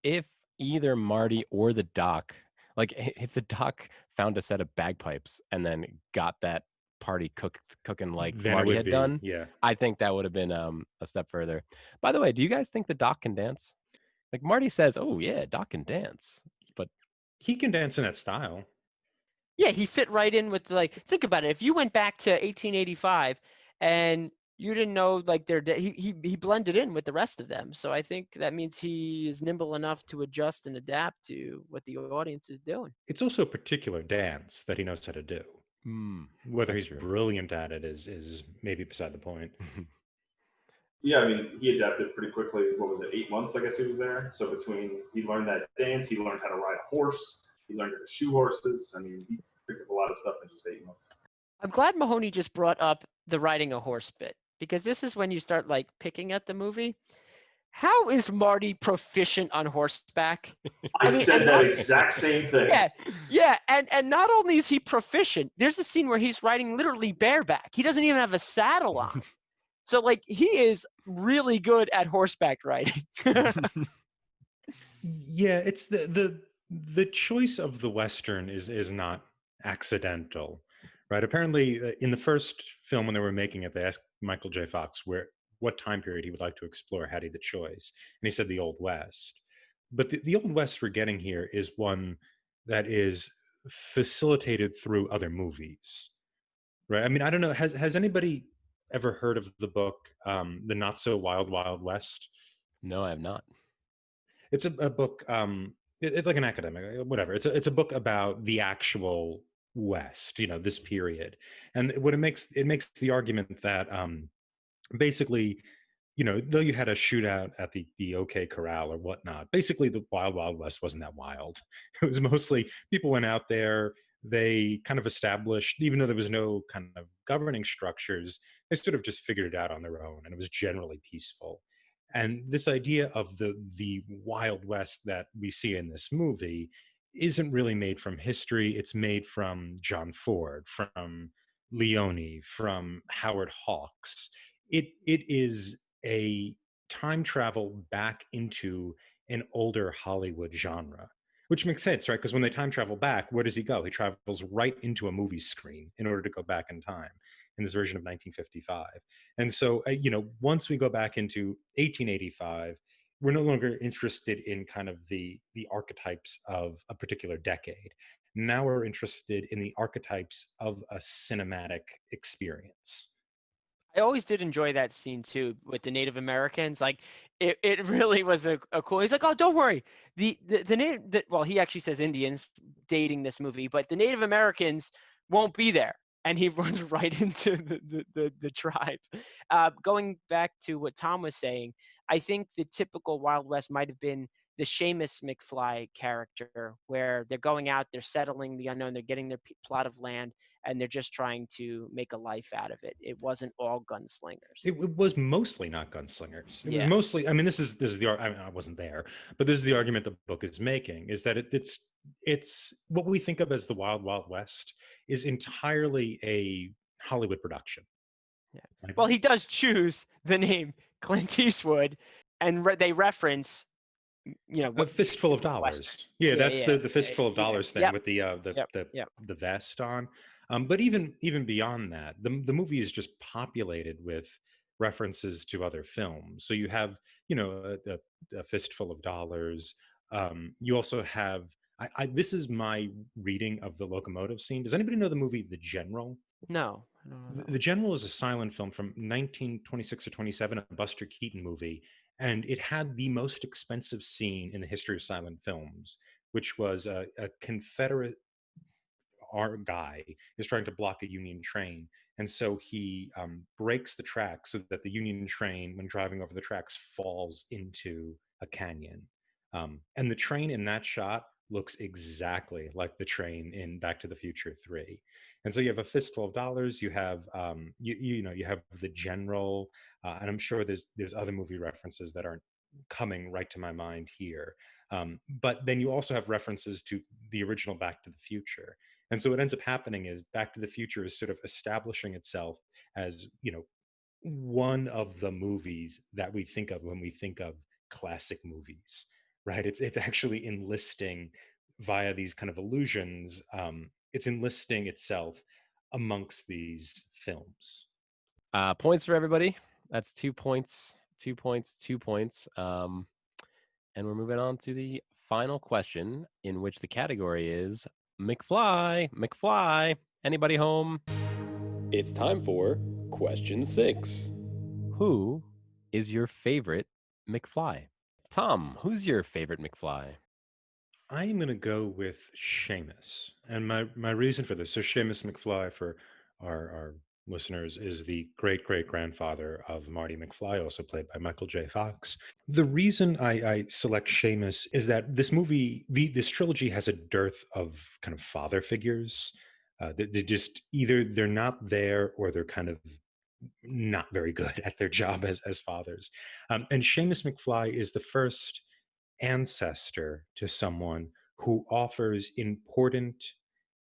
If either Marty or the Doc, like if the Doc found a set of bagpipes and then got that party cooking like Then Marty had done, yeah. I think that would have been a step further. By the way, do you guys think the Doc can dance? Like Marty says, "Oh yeah, Doc can dance," but he can dance in that style. Yeah, he fit right in with, like, think about it. If you went back to 1885 and you didn't know, like, he blended in with the rest of them. So I think that means he is nimble enough to adjust and adapt to what the audience is doing. It's also a particular dance that he knows how to do. Whether he's true. brilliant at it is maybe beside the point. Yeah, I mean, he adapted pretty quickly. What was it, 8 months, I guess he was there? So he learned that dance, he learned how to ride a horse, he learned how to shoe horses. I mean, he picked up a lot of stuff in just 8 months. I'm glad Mahoney just brought up the riding a horse bit, because this is when you start, like, picking at the movie. How is Marty proficient on horseback? I said that exact same thing. Yeah, and not only is he proficient, there's a scene where he's riding literally bareback. He doesn't even have a saddle on. So, like, he is really good at horseback riding. Yeah, it's the choice of the Western is not accidental, right? Apparently, in the first film when they were making it, they asked Michael J. Fox what time period he would like to explore had he the choice, and he said the Old West. But the Old West we're getting here is one that is facilitated through other movies, right? I mean, I don't know. Has anybody ever heard of the book, The Not So Wild Wild West? No, I have not. It's a book. It's like an academic, whatever. It's a book about the actual West, this period, and what it makes the argument that basically, though you had a shootout at the OK Corral or whatnot, basically the Wild Wild West wasn't that wild. It was mostly people went out there. They kind of established, even though there was no kind of governing structures, they sort of just figured it out on their own, and it was generally peaceful. And this idea of the Wild West that we see in this movie isn't really made from history. It's made from John Ford, from Leone, from Howard Hawks. It is a time travel back into an older Hollywood genre, which makes sense, right? Because when they time travel back, where does he go? He travels right into a movie screen in order to go back in time in this version of 1955. And so, once we go back into 1885, we're no longer interested in kind of the archetypes of a particular decade. Now we're interested in the archetypes of a cinematic experience. I always did enjoy that scene too with the Native Americans. Like it really was a cool. He's like, oh, don't worry. The native. Well, he actually says Indians dating this movie, but the Native Americans won't be there, and he runs right into the tribe. Going back to what Tom was saying, I think the typical Wild West might have been the Seamus McFly character, where they're going out, they're settling the unknown, they're getting their plot of land, and they're just trying to make a life out of it. It wasn't all gunslingers. It was mostly not gunslingers. It was Yeah. mostly. I mean, this is the. I mean, I wasn't there, but this is the argument the book is making: is that it's what we think of as the Wild Wild West is entirely a Hollywood production. Yeah. Like, Well, he does choose the name Clint Eastwood, and they reference, a what fistful of Western. dollars. Yeah, Yeah, that's yeah, the fistful of yeah. dollars thing Yep, with yep, yep. the vest on. But even beyond that, the movie is just populated with references to other films. So you have a fistful of dollars. You also have this is my reading of the locomotive scene. Does anybody know the movie The General? No, I don't know. The General is a silent film from 1926 or 27, a Buster Keaton movie, and it had the most expensive scene in the history of silent films, which was a Confederate guy is trying to block a Union train, and so he breaks the tracks so that the Union train, when driving over the tracks, falls into a canyon. And the train in that shot looks exactly like the train in Back to the Future 3. And so you have a fistful of dollars. You have you have the general, and I'm sure there's other movie references that aren't coming right to my mind here. But then you also have references to the original Back to the Future. And so what ends up happening is Back to the Future is sort of establishing itself as, one of the movies that we think of when we think of classic movies, right? It's actually enlisting via these kind of allusions. It's enlisting itself amongst these films. Points for everybody. That's 2 points, 2 points, 2 points. And we're moving on to the final question, in which the category is McFly. McFly. Anybody home? It's time for question 6. Who is your favorite McFly? Tom, who's your favorite McFly? I'm going to go with Seamus. And my reason for this, so Seamus McFly, for our listeners, is the great-great-grandfather of Marty McFly, also played by Michael J. Fox. The reason I select Seamus is that this movie, this trilogy has a dearth of kind of father figures. They just either they're not there or they're kind of not very good at their job as fathers. And Seamus McFly is the first ancestor to someone who offers important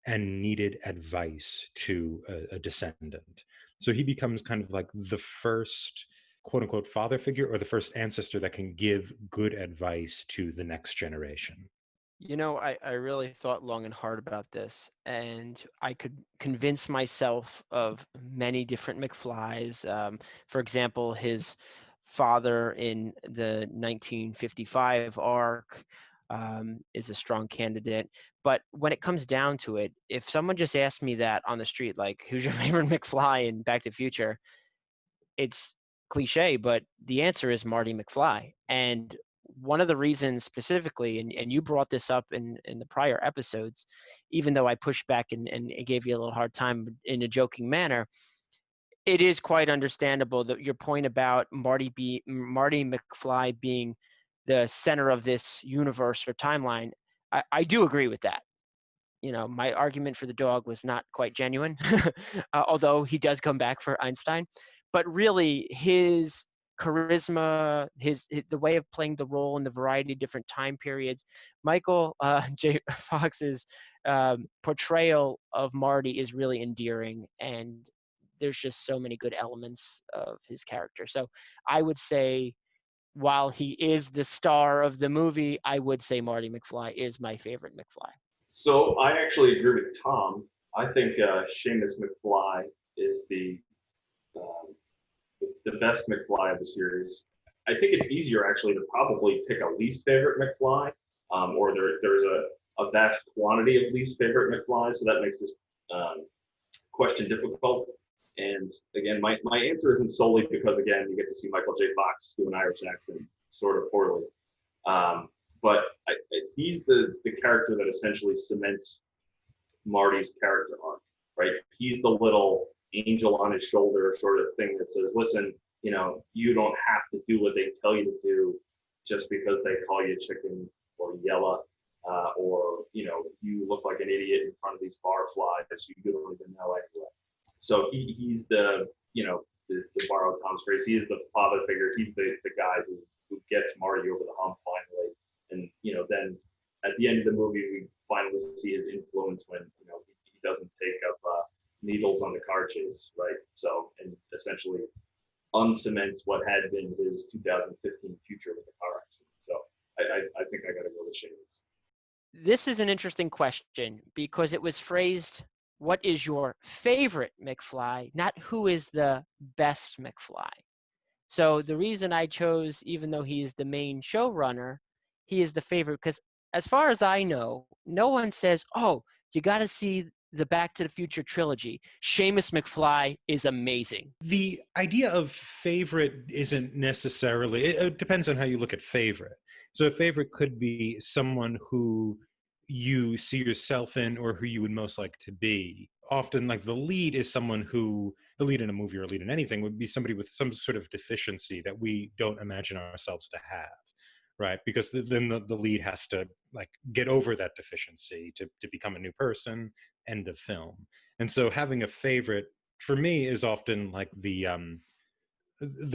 and needed advice to a descendant. So he becomes kind of like the first quote unquote father figure, or the first ancestor that can give good advice to the next generation. I really thought long and hard about this, and I could convince myself of many different McFlys. For example, his father in the 1955 arc is a strong candidate. But when it comes down to it, if someone just asked me that on the street, like, who's your favorite McFly in Back to the Future, it's cliche, but the answer is Marty McFly. And one of the reasons specifically, and you brought this up in the prior episodes, even though I pushed back and gave you a little hard time in a joking manner, it is quite understandable that your point about Marty McFly being the center of this universe or timeline. I do agree with that. My argument for the dog was not quite genuine, although he does come back for Einstein. But really, his charisma, the way of playing the role in the variety of different time periods, Michael J. Fox's portrayal of Marty is really endearing, and there's just so many good elements of his character. So I would say, while he is the star of the movie, I would say Marty McFly is my favorite McFly. So I actually agree with Tom. I think Seamus McFly is um, the best McFly of the series. I think it's easier actually to probably pick a least favorite McFly, or there's a vast quantity of least favorite McFlys, so that makes this question difficult. And again, my answer isn't solely because, again, you get to see Michael J. Fox do an Irish accent sort of poorly. But he's the character that essentially cements Marty's character arc, right? He's the little angel on his shoulder sort of thing that says, listen, you don't have to do what they tell you to do just because they call you chicken or yella, or, you look like an idiot in front of these barflies you don't even know anyway. So he's the, to borrow Tom's phrase, he is the father figure. He's the guy who gets Marty over the hump finally. And, then at the end of the movie, we finally see his influence when, he doesn't take up needles on the car chase, right? So, and essentially uncements what had been his 2015 future with the car accident. So I think I got to go with Shane's. This is an interesting question because it was phrased, what is your favorite McFly, not who is the best McFly. So the reason I chose, even though he is the main showrunner, he is the favorite because as far as I know, no one says, oh, you got to see the Back to the Future trilogy. Seamus McFly is amazing. The idea of favorite isn't necessarily, it depends on how you look at favorite. So a favorite could be someone who you see yourself in or who you would most like to be. Often, like, the lead is someone who, the lead in a movie or a lead in anything would be somebody with some sort of deficiency that we don't imagine ourselves to have, right? Because then the lead has to, like, get over that deficiency to become a new person, end of film. And so having a favorite for me is often like the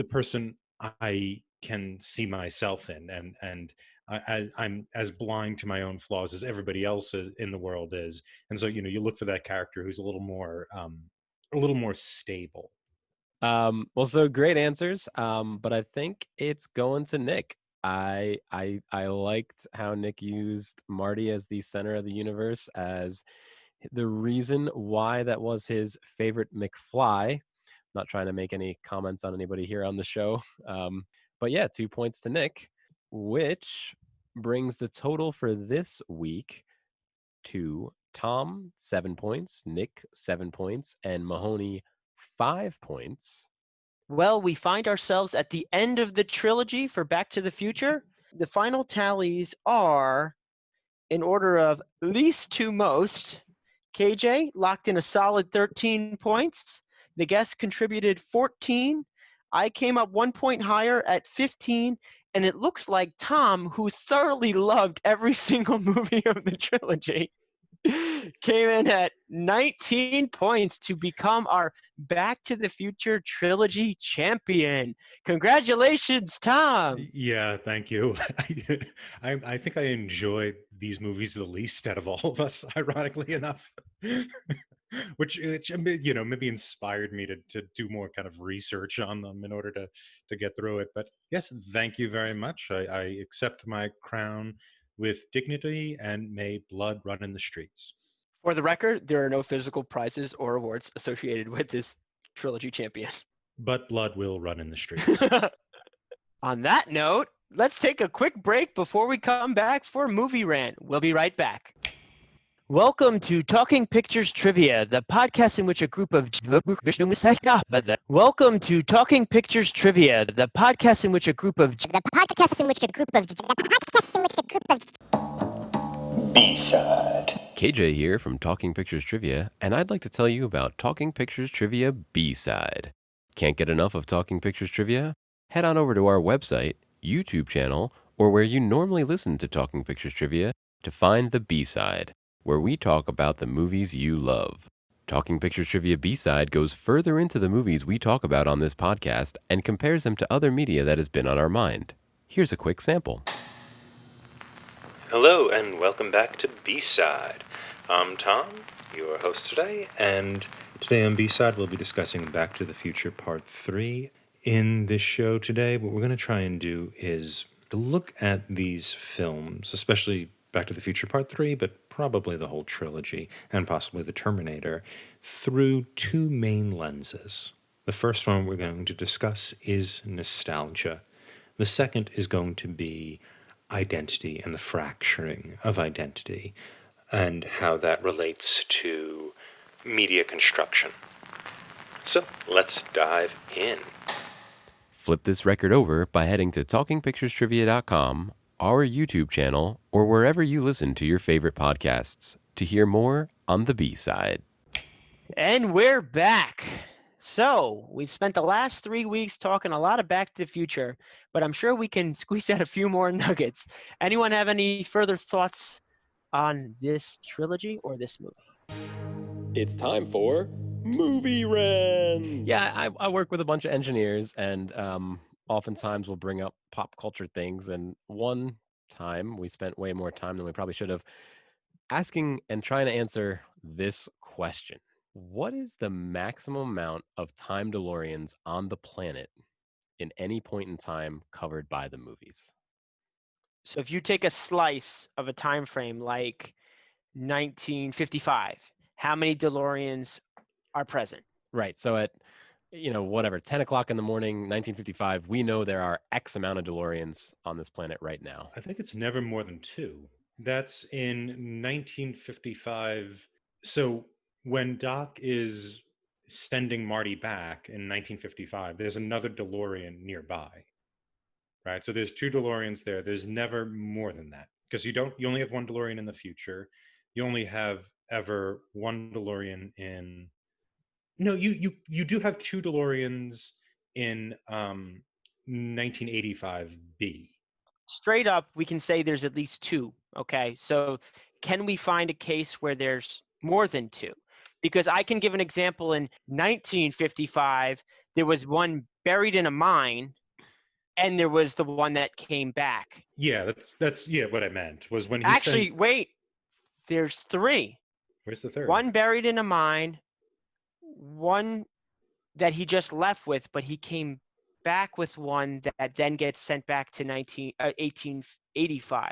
person I can see myself in, and I'm as blind to my own flaws as everybody else in the world is. And so, you look for that character who's a little more stable. Well, so great answers. But I think it's going to Nick. I liked how Nick used Marty as the center of the universe as the reason why that was his favorite McFly. Not trying to make any comments on anybody here on the show. But yeah, 2 points to Nick, which brings the total for this week to Tom, 7 points, Nick, 7 points, and Mahoney, 5 points. Well, we find ourselves at the end of the trilogy for Back to the Future. The final tallies are in order of least to most. KJ locked in a solid 13 points. The guest contributed 14. I came up 1 point higher at 15. And it looks like Tom, who thoroughly loved every single movie of the trilogy, came in at 19 points to become our Back to the Future trilogy champion. Congratulations, Tom. Yeah, thank you. I think I enjoy these movies the least out of all of us, ironically enough. which maybe inspired me to do more kind of research on them in order to get through it. But yes, thank you very much. I accept my crown with dignity, and may blood run in the streets. For the record, there are no physical prizes or awards associated with this trilogy champion. But blood will run in the streets. On that note, let's take a quick break before we come back for Movie Rant. We'll be right back. Welcome to Talking Pictures Trivia, the podcast in which a group of Welcome to Talking Pictures Trivia, the podcast in which a group of B-side. KJ here from Talking Pictures Trivia, and I'd like to tell you about Talking Pictures Trivia B-side. Can't get enough of Talking Pictures Trivia? Head on over to our website, YouTube channel, or where you normally listen to Talking Pictures Trivia to find the B-side, where we talk about the movies you love. Talking Pictures Trivia B-side goes further into the movies we talk about on this podcast and compares them to other media that has been on our mind. Here's a quick sample. Hello, and welcome back to B-side. I'm Tom, your host today, and today on B-side we'll be discussing Back to the Future Part 3. In this show today, what we're going to try and do is to look at these films, especially Back to the Future Part 3, but probably the whole trilogy, and possibly The Terminator, through two main lenses. The first one we're going to discuss is nostalgia. The second is going to be identity and the fracturing of identity, and how that relates to media construction. So let's dive in. Flip this record over by heading to talkingpicturestrivia.com, our YouTube channel, or wherever you listen to your favorite podcasts to hear more on the B-side. And we're back. So we've spent the last 3 weeks talking a lot of Back to the Future, but I'm sure we can squeeze out a few more nuggets. Anyone have any further thoughts on this trilogy or this movie? It's time for Movie Run. Yeah, I work with a bunch of engineers, and oftentimes we'll bring up pop culture things. And one time we spent way more time than we probably should have asking and trying to answer this question. What is the maximum amount of time DeLoreans on the planet in any point in time covered by the movies? So if you take a slice of a time frame like 1955, how many DeLoreans are present? Right. So at, whatever, 10 o'clock in the morning, 1955, we know there are X amount of DeLoreans on this planet right now. I think it's never more than 2. That's in 1955. So when Doc is sending Marty back in 1955, there's another DeLorean nearby, right? So there's 2 DeLoreans there. There's never more than that, because you only have one DeLorean in the future. You only have ever one DeLorean in. No, you do have 2 DeLoreans in 1985B. Straight up, we can say there's at least 2. Okay. So can we find a case where there's more than 2? Because I can give an example. In 1955, there was one buried in a mine, and there was the one that came back. Yeah, that's what I meant was when he Actually, sends. wait, there's 3. Where's the third? One buried in a mine, one that he just left with, but he came back with one that then gets sent back to 1885.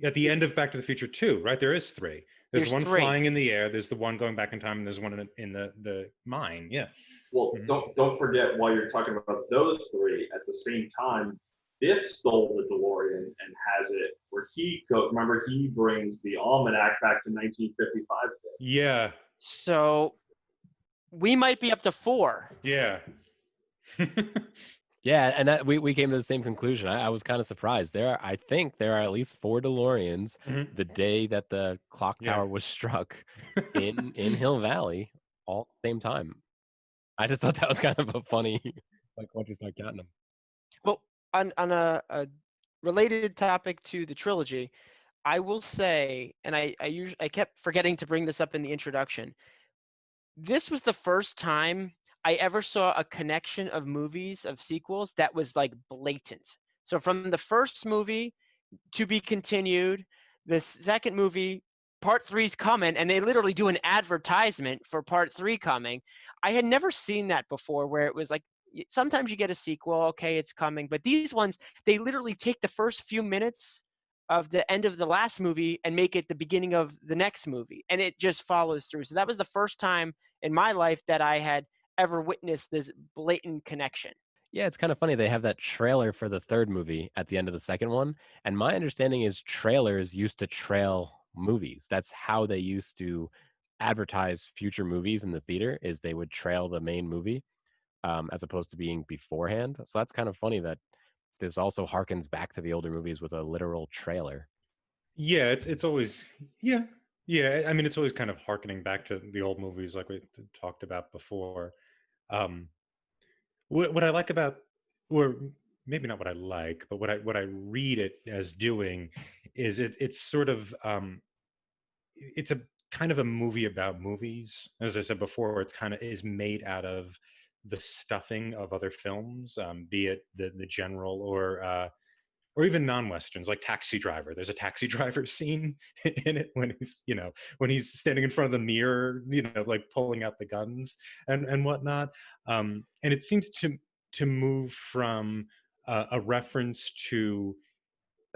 At the end of Back to the Future 2, right? There is 3. There's one 3. flying in the air. There's the one going back in time, and there's one in the mine. Yeah. Well, don't forget, while you're talking about those 3, at the same time, Biff stole the DeLorean and has it where remember, he brings the almanac back to 1955. Yeah. So we might be up to 4. Yeah. Yeah, and that we came to the same conclusion. I was kind of surprised. I think there are at least 4 DeLoreans the day that the clock tower was struck in Hill Valley, all at the same time. I just thought that was kind of a funny, like, once you start counting them. Well, on a related topic to the trilogy, I will say, and I kept forgetting to bring this up in the introduction. This was the first time I ever saw a connection of movies, of sequels, that was like blatant. So from the first movie, to be continued, the second movie, part 3's coming, and they literally do an advertisement for part 3 coming. I had never seen that before, where it was like, sometimes you get a sequel, okay, it's coming, but these ones, they literally take the first few minutes of the end of the last movie and make it the beginning of the next movie, and it just follows through. So that was the first time in my life that I had ever witnessed this blatant connection. Yeah, it's kind of funny. They have that trailer for the third movie at the end of the second one. And my understanding is trailers used to trail movies. That's how they used to advertise future movies in the theater, is they would trail the main movie as opposed to being beforehand. So that's kind of funny that this also harkens back to the older movies with a literal trailer. Yeah, it's always, yeah. I mean, it's always kind of harkening back to the old movies, like we talked about before. What I like about, or maybe not what I like, but what I read it as doing is it's sort of it's a kind of a movie about movies. As I said before, it kind of is made out of the stuffing of other films, be it the general or even non-westerns, like Taxi Driver. There's a Taxi Driver scene in it when he's standing in front of the mirror, like pulling out the guns and whatnot. And it seems to move from a reference to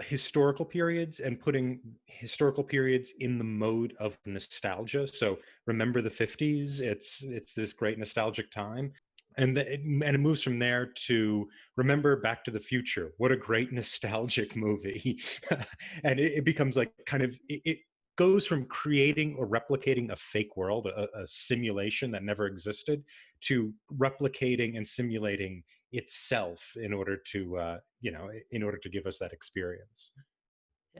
historical periods and putting historical periods in the mode of nostalgia. So remember the 50s. It's this great nostalgic time. And it moves from there to remember Back to the Future. What a great nostalgic movie. And it becomes like kind of it goes from creating or replicating a fake world, a simulation that never existed, to replicating and simulating itself in order to in order to give us that experience.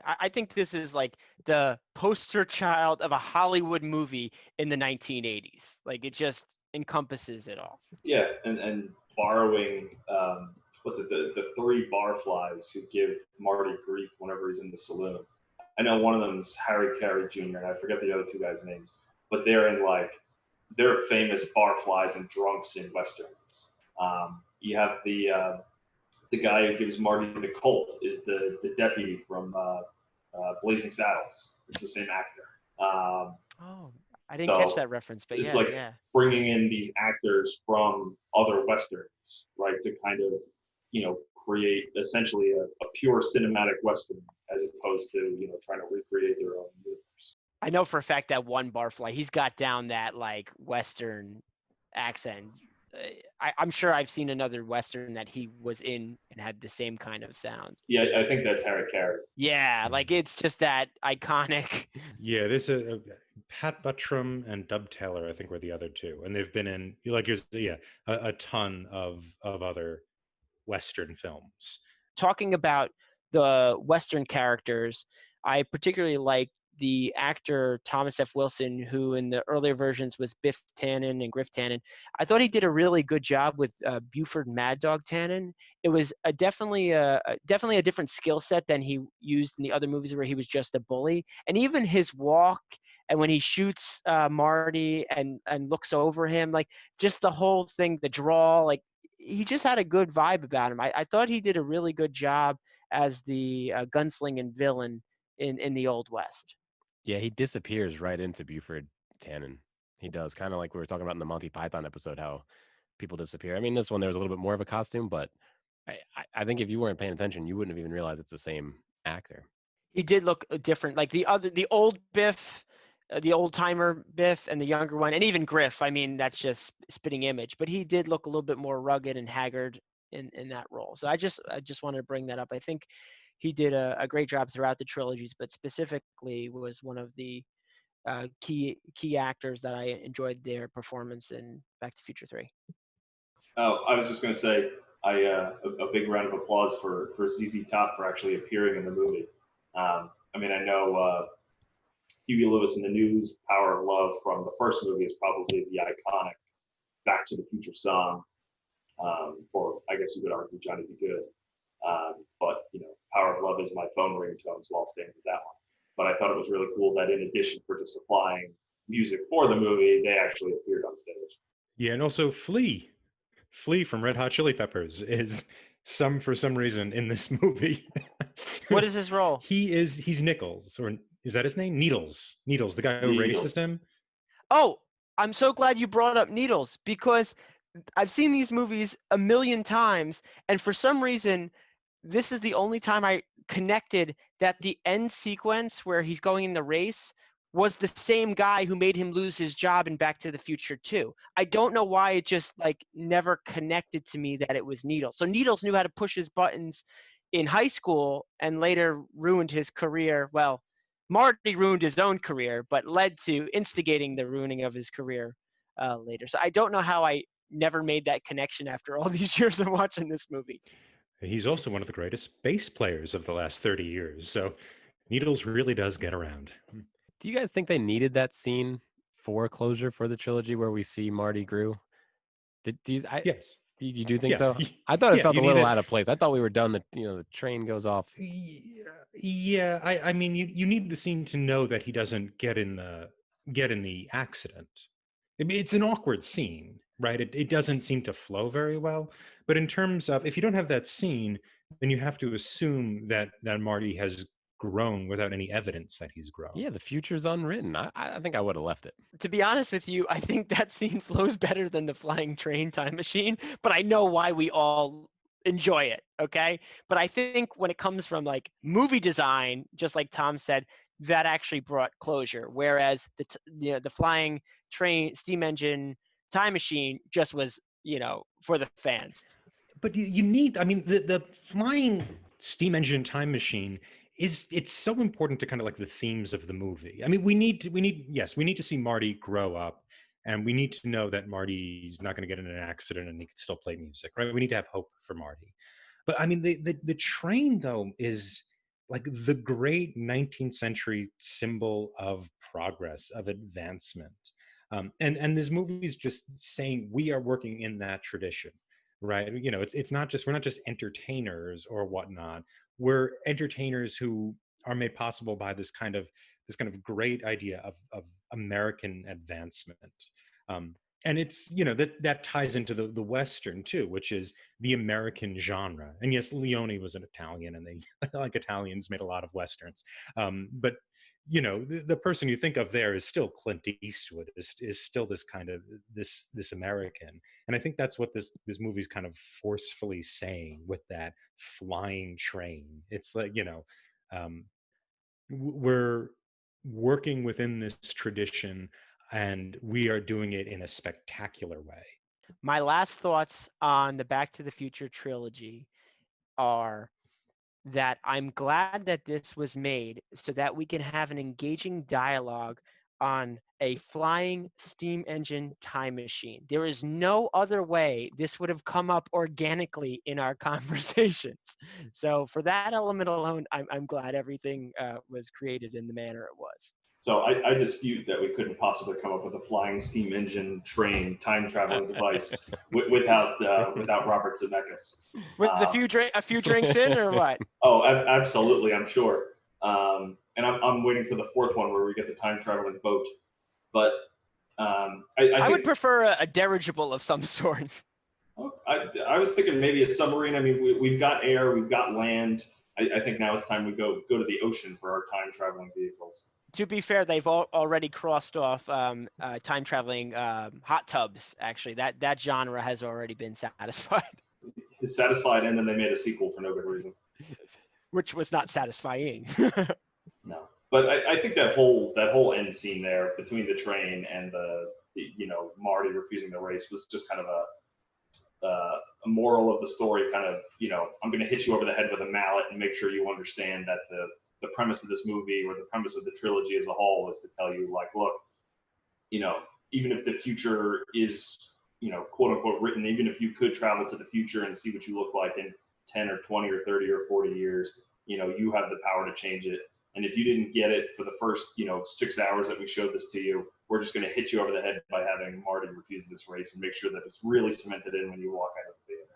I think this is like the poster child of a Hollywood movie in the 1980s. Like it just encompasses it all. Yeah, and borrowing what's it, the three barflies who give Marty grief whenever he's in the saloon. I know one of them is Harry Carey Jr. and I forget the other two guys' names, but they're famous barflies and drunks in westerns. You have the guy who gives Marty the Colt is the deputy from Blazing Saddles. It's the same actor. Oh, I didn't catch that reference, but it's yeah, like yeah. bringing in these actors from other westerns, right, to kind of create essentially a pure cinematic western as opposed to trying to recreate their own universe. I know for a fact that one barfly, he's got down that like Western accent. I'm sure I've seen another Western that he was in and had the same kind of sound. Yeah, I think that's Harry Carey. Yeah, like it's just that iconic. Yeah, there's a Pat Buttram and Dub Taylor, I think, were the other two, and they've been in a ton of other Western films. Talking about the Western characters, I particularly like the actor Thomas F. Wilson, who in the earlier versions was Biff Tannen and Griff Tannen. I thought he did a really good job with Buford Mad Dog Tannen. It was definitely a different skill set than he used in the other movies where he was just a bully. And even his walk and when he shoots Marty and looks over him, like just the whole thing, the draw, like he just had a good vibe about him. I thought he did a really good job as the gunslinging villain in the Old West. Yeah, he disappears right into Buford Tannen. He does, kind of like we were talking about in the Monty Python episode, how people disappear. I mean, this one there was a little bit more of a costume, but I think if you weren't paying attention, you wouldn't have even realized it's the same actor. He did look different, like the old Biff, the old timer Biff, and the younger one, and even Griff. I mean, that's just spitting image, but he did look a little bit more rugged and haggard in that role. So I just wanted to bring that up. I think he did a great job throughout the trilogies, but specifically was one of the key actors that I enjoyed their performance in Back to the Future 3. Oh, I was just going to say, a big round of applause for ZZ Top for actually appearing in the movie. I mean, I know Huey Lewis in the News, Power of Love from the first movie is probably the iconic Back to the Future song, or I guess you could argue Johnny Be Good. But Power of Love is my phone ringtone, so I'll stand with that one. But I thought it was really cool that in addition for just supplying music for the movie, they actually appeared on stage. Yeah, and also Flea from Red Hot Chili Peppers is for some reason in this movie. What is his role? He's Nichols, or is that his name? Needles, the guy who races him. Oh, I'm so glad you brought up Needles, because I've seen these movies a million times, and for some reason, this is the only time I connected that the end sequence where he's going in the race was the same guy who made him lose his job in Back to the Future 2. I don't know why it just like never connected to me that it was Needles. So Needles knew how to push his buttons in high school and later ruined his career. Well, Marty ruined his own career, but led to instigating the ruining of his career later. So I don't know how I never made that connection after all these years of watching this movie. He's also one of the greatest bass players of the last 30 years. So Needles really does get around. Do you guys think they needed that scene for closure for the trilogy where we see Marty grew? Yes. You do think so? I thought it felt a little out of place. I thought we were done. The train goes off. Yeah. I mean, you need the scene to know that he doesn't get in the accident. I mean, it's an awkward scene, right? It doesn't seem to flow very well. But in terms of, if you don't have that scene, then you have to assume that Marty has grown without any evidence that he's grown. Yeah, the future's unwritten. I think I would have left it. To be honest with you, I think that scene flows better than the flying train time machine, but I know why we all enjoy it, okay? But I think when it comes from like movie design, just like Tom said, that actually brought closure, whereas the flying train steam engine time machine just was for the fans. But you need, I mean, the flying steam engine time machine it's so important to kind of like the themes of the movie. I mean, yes, we need to see Marty grow up, and we need to know that Marty's not going to get in an accident and he can still play music, right? We need to have hope for Marty. But I mean, the train though is like the great 19th century symbol of progress, of advancement. And this movie is just saying we are working in that tradition, right? It's not just, we're not just entertainers or whatnot. We're entertainers who are made possible by this kind of great idea of American advancement. Um, and it's that ties into the Western too, which is the American genre. And yes, Leone was an Italian, and they like Italians made a lot of Westerns. But the person you think of there is still Clint Eastwood, is still this kind of this American. And I think that's what this movie's kind of forcefully saying with that flying train. It's like, um, we're working within this tradition, and we are doing it in a spectacular way. My last thoughts on the Back to the Future trilogy are that I'm glad that this was made so that we can have an engaging dialogue on a flying steam engine time machine. There is no other way this would have come up organically in our conversations. So for that element alone, I'm glad everything was created in the manner it was. So I dispute that we couldn't possibly come up with a flying steam engine train time traveling device without Robert Zemeckis. With a few drinks in, or what? Oh, absolutely, I'm sure. And I'm waiting for the fourth one where we get the time traveling boat. But I would prefer a dirigible of some sort. I was thinking maybe a submarine. I mean, we've got air, we've got land. I think now it's time we go to the ocean for our time traveling vehicles. To be fair, they've already crossed off time traveling hot tubs. Actually, that genre has already been satisfied. Is satisfied, and then they made a sequel for no good reason, which was not satisfying. No, but I think that whole end scene there between the train and the Marty refusing the race was just kind of a moral of the story. Kind of, I'm going to hit you over the head with a mallet and make sure you understand that the premise of this movie, or the premise of the trilogy as a whole, is to tell you, like, look, even if the future is, quote unquote written, even if you could travel to the future and see what you look like in 10 or 20 or 30 or 40 years, you have the power to change it. And if you didn't get it for the first, 6 hours that we showed this to you, we're just going to hit you over the head by having Marty refuse this race and make sure that it's really cemented in when you walk out of the theater.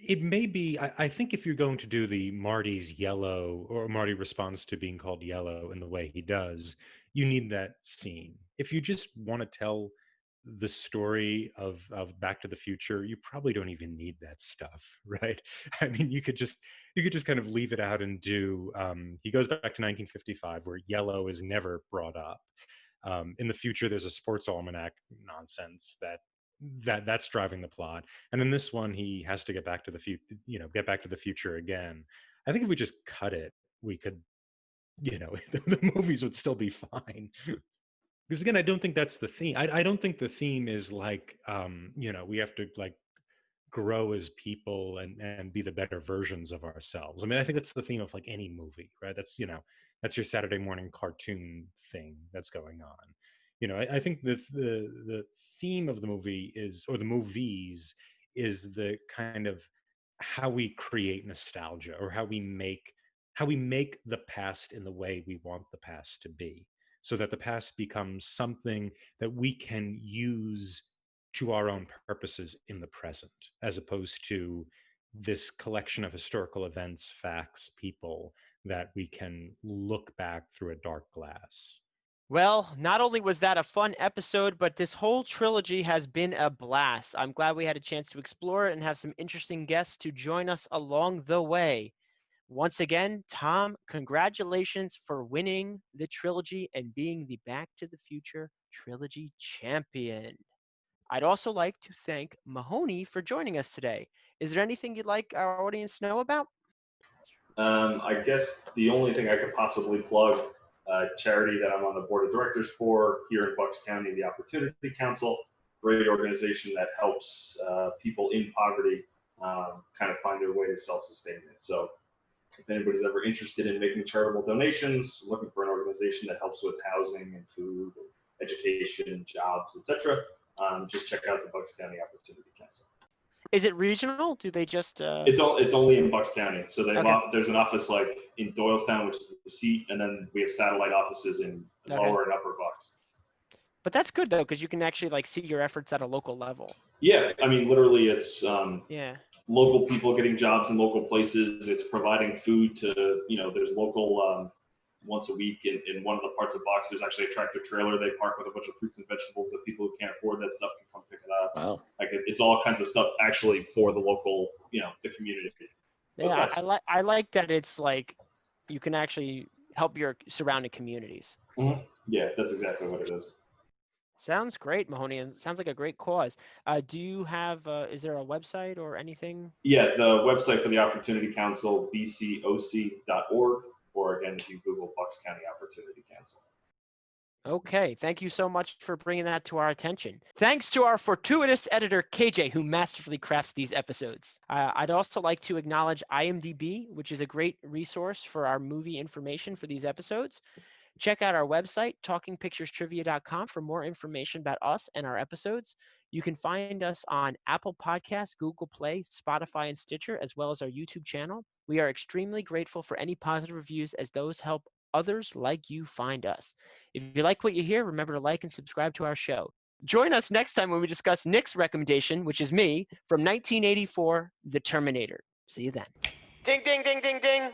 It may be, I think if you're going to do the Marty's yellow, or Marty responds to being called yellow in the way he does, you need that scene. If you just want to tell the story of Back to the Future, you probably don't even need that stuff, right? I mean, you could just kind of leave it out and do, he goes back to 1955 where yellow is never brought up. In the future, there's a sports almanac nonsense that's driving the plot, and in this one he has to get back to the future again. I think if we just cut it, we could, the movies would still be fine. Because again, I don't think that's the theme. I don't think the theme is like, we have to like grow as people and be the better versions of ourselves. I mean, I think that's the theme of like any movie, right? That's your Saturday morning cartoon thing that's going on. I think the theme of the movie is, or the movies, is the kind of how we create nostalgia, or how we make the past in the way we want the past to be, so that the past becomes something that we can use to our own purposes in the present, as opposed to this collection of historical events, facts, people that we can look back through a dark glass. Well, not only was that a fun episode, but this whole trilogy has been a blast. I'm glad we had a chance to explore it and have some interesting guests to join us along the way. Once again, Tom, congratulations for winning the trilogy and being the Back to the Future trilogy champion. I'd also like to thank Mahoney for joining us today. Is there anything you'd like our audience to know about? I guess the only thing I could possibly plug, charity that I'm on the board of directors for here in Bucks County, the Opportunity Council. great organization that helps people in poverty kind of find their way to self-sustainment. So if anybody's ever interested in making charitable donations, looking for an organization that helps with housing and food, and education, jobs, etc., just check out the Bucks County Opportunity Council. Is it regional? Do they just? It's only in Bucks County. So Okay. There's an office like in Doylestown, which is the seat, and then we have satellite offices in Lower and Upper Bucks. But that's good though, because you can actually like see your efforts at a local level. Yeah, I mean, literally, it's Yeah. local people getting jobs in local places. It's providing food to, there's local once a week in one of the parts of Bucks, there's actually a tractor trailer they park with a bunch of fruits and vegetables that people who can't afford that stuff can come pick it up. Wow. Like it's all kinds of stuff actually for the local, the community. Yeah, Nice. I like that it's like you can actually help your surrounding communities. Mm-hmm. Yeah, that's exactly what it is. Sounds great, Mahoney, and sounds like a great cause. Do you have, is there a website or anything? Yeah, the website for the Opportunity Council, bcoc.org, or again, if you Google Bucks County Opportunity Council. Okay, thank you so much for bringing that to our attention. Thanks to our fortuitous editor, KJ, who masterfully crafts these episodes. I'd also like to acknowledge IMDb, which is a great resource for our movie information for these episodes. Check out our website, talkingpicturestrivia.com, for more information about us and our episodes. You can find us on Apple Podcasts, Google Play, Spotify, and Stitcher, as well as our YouTube channel. We are extremely grateful for any positive reviews, as those help others like you find us. If you like what you hear, remember to like and subscribe to our show. Join us next time when we discuss Nick's recommendation, which is me, from 1984, The Terminator. See you then. Ding, ding, ding, ding, ding.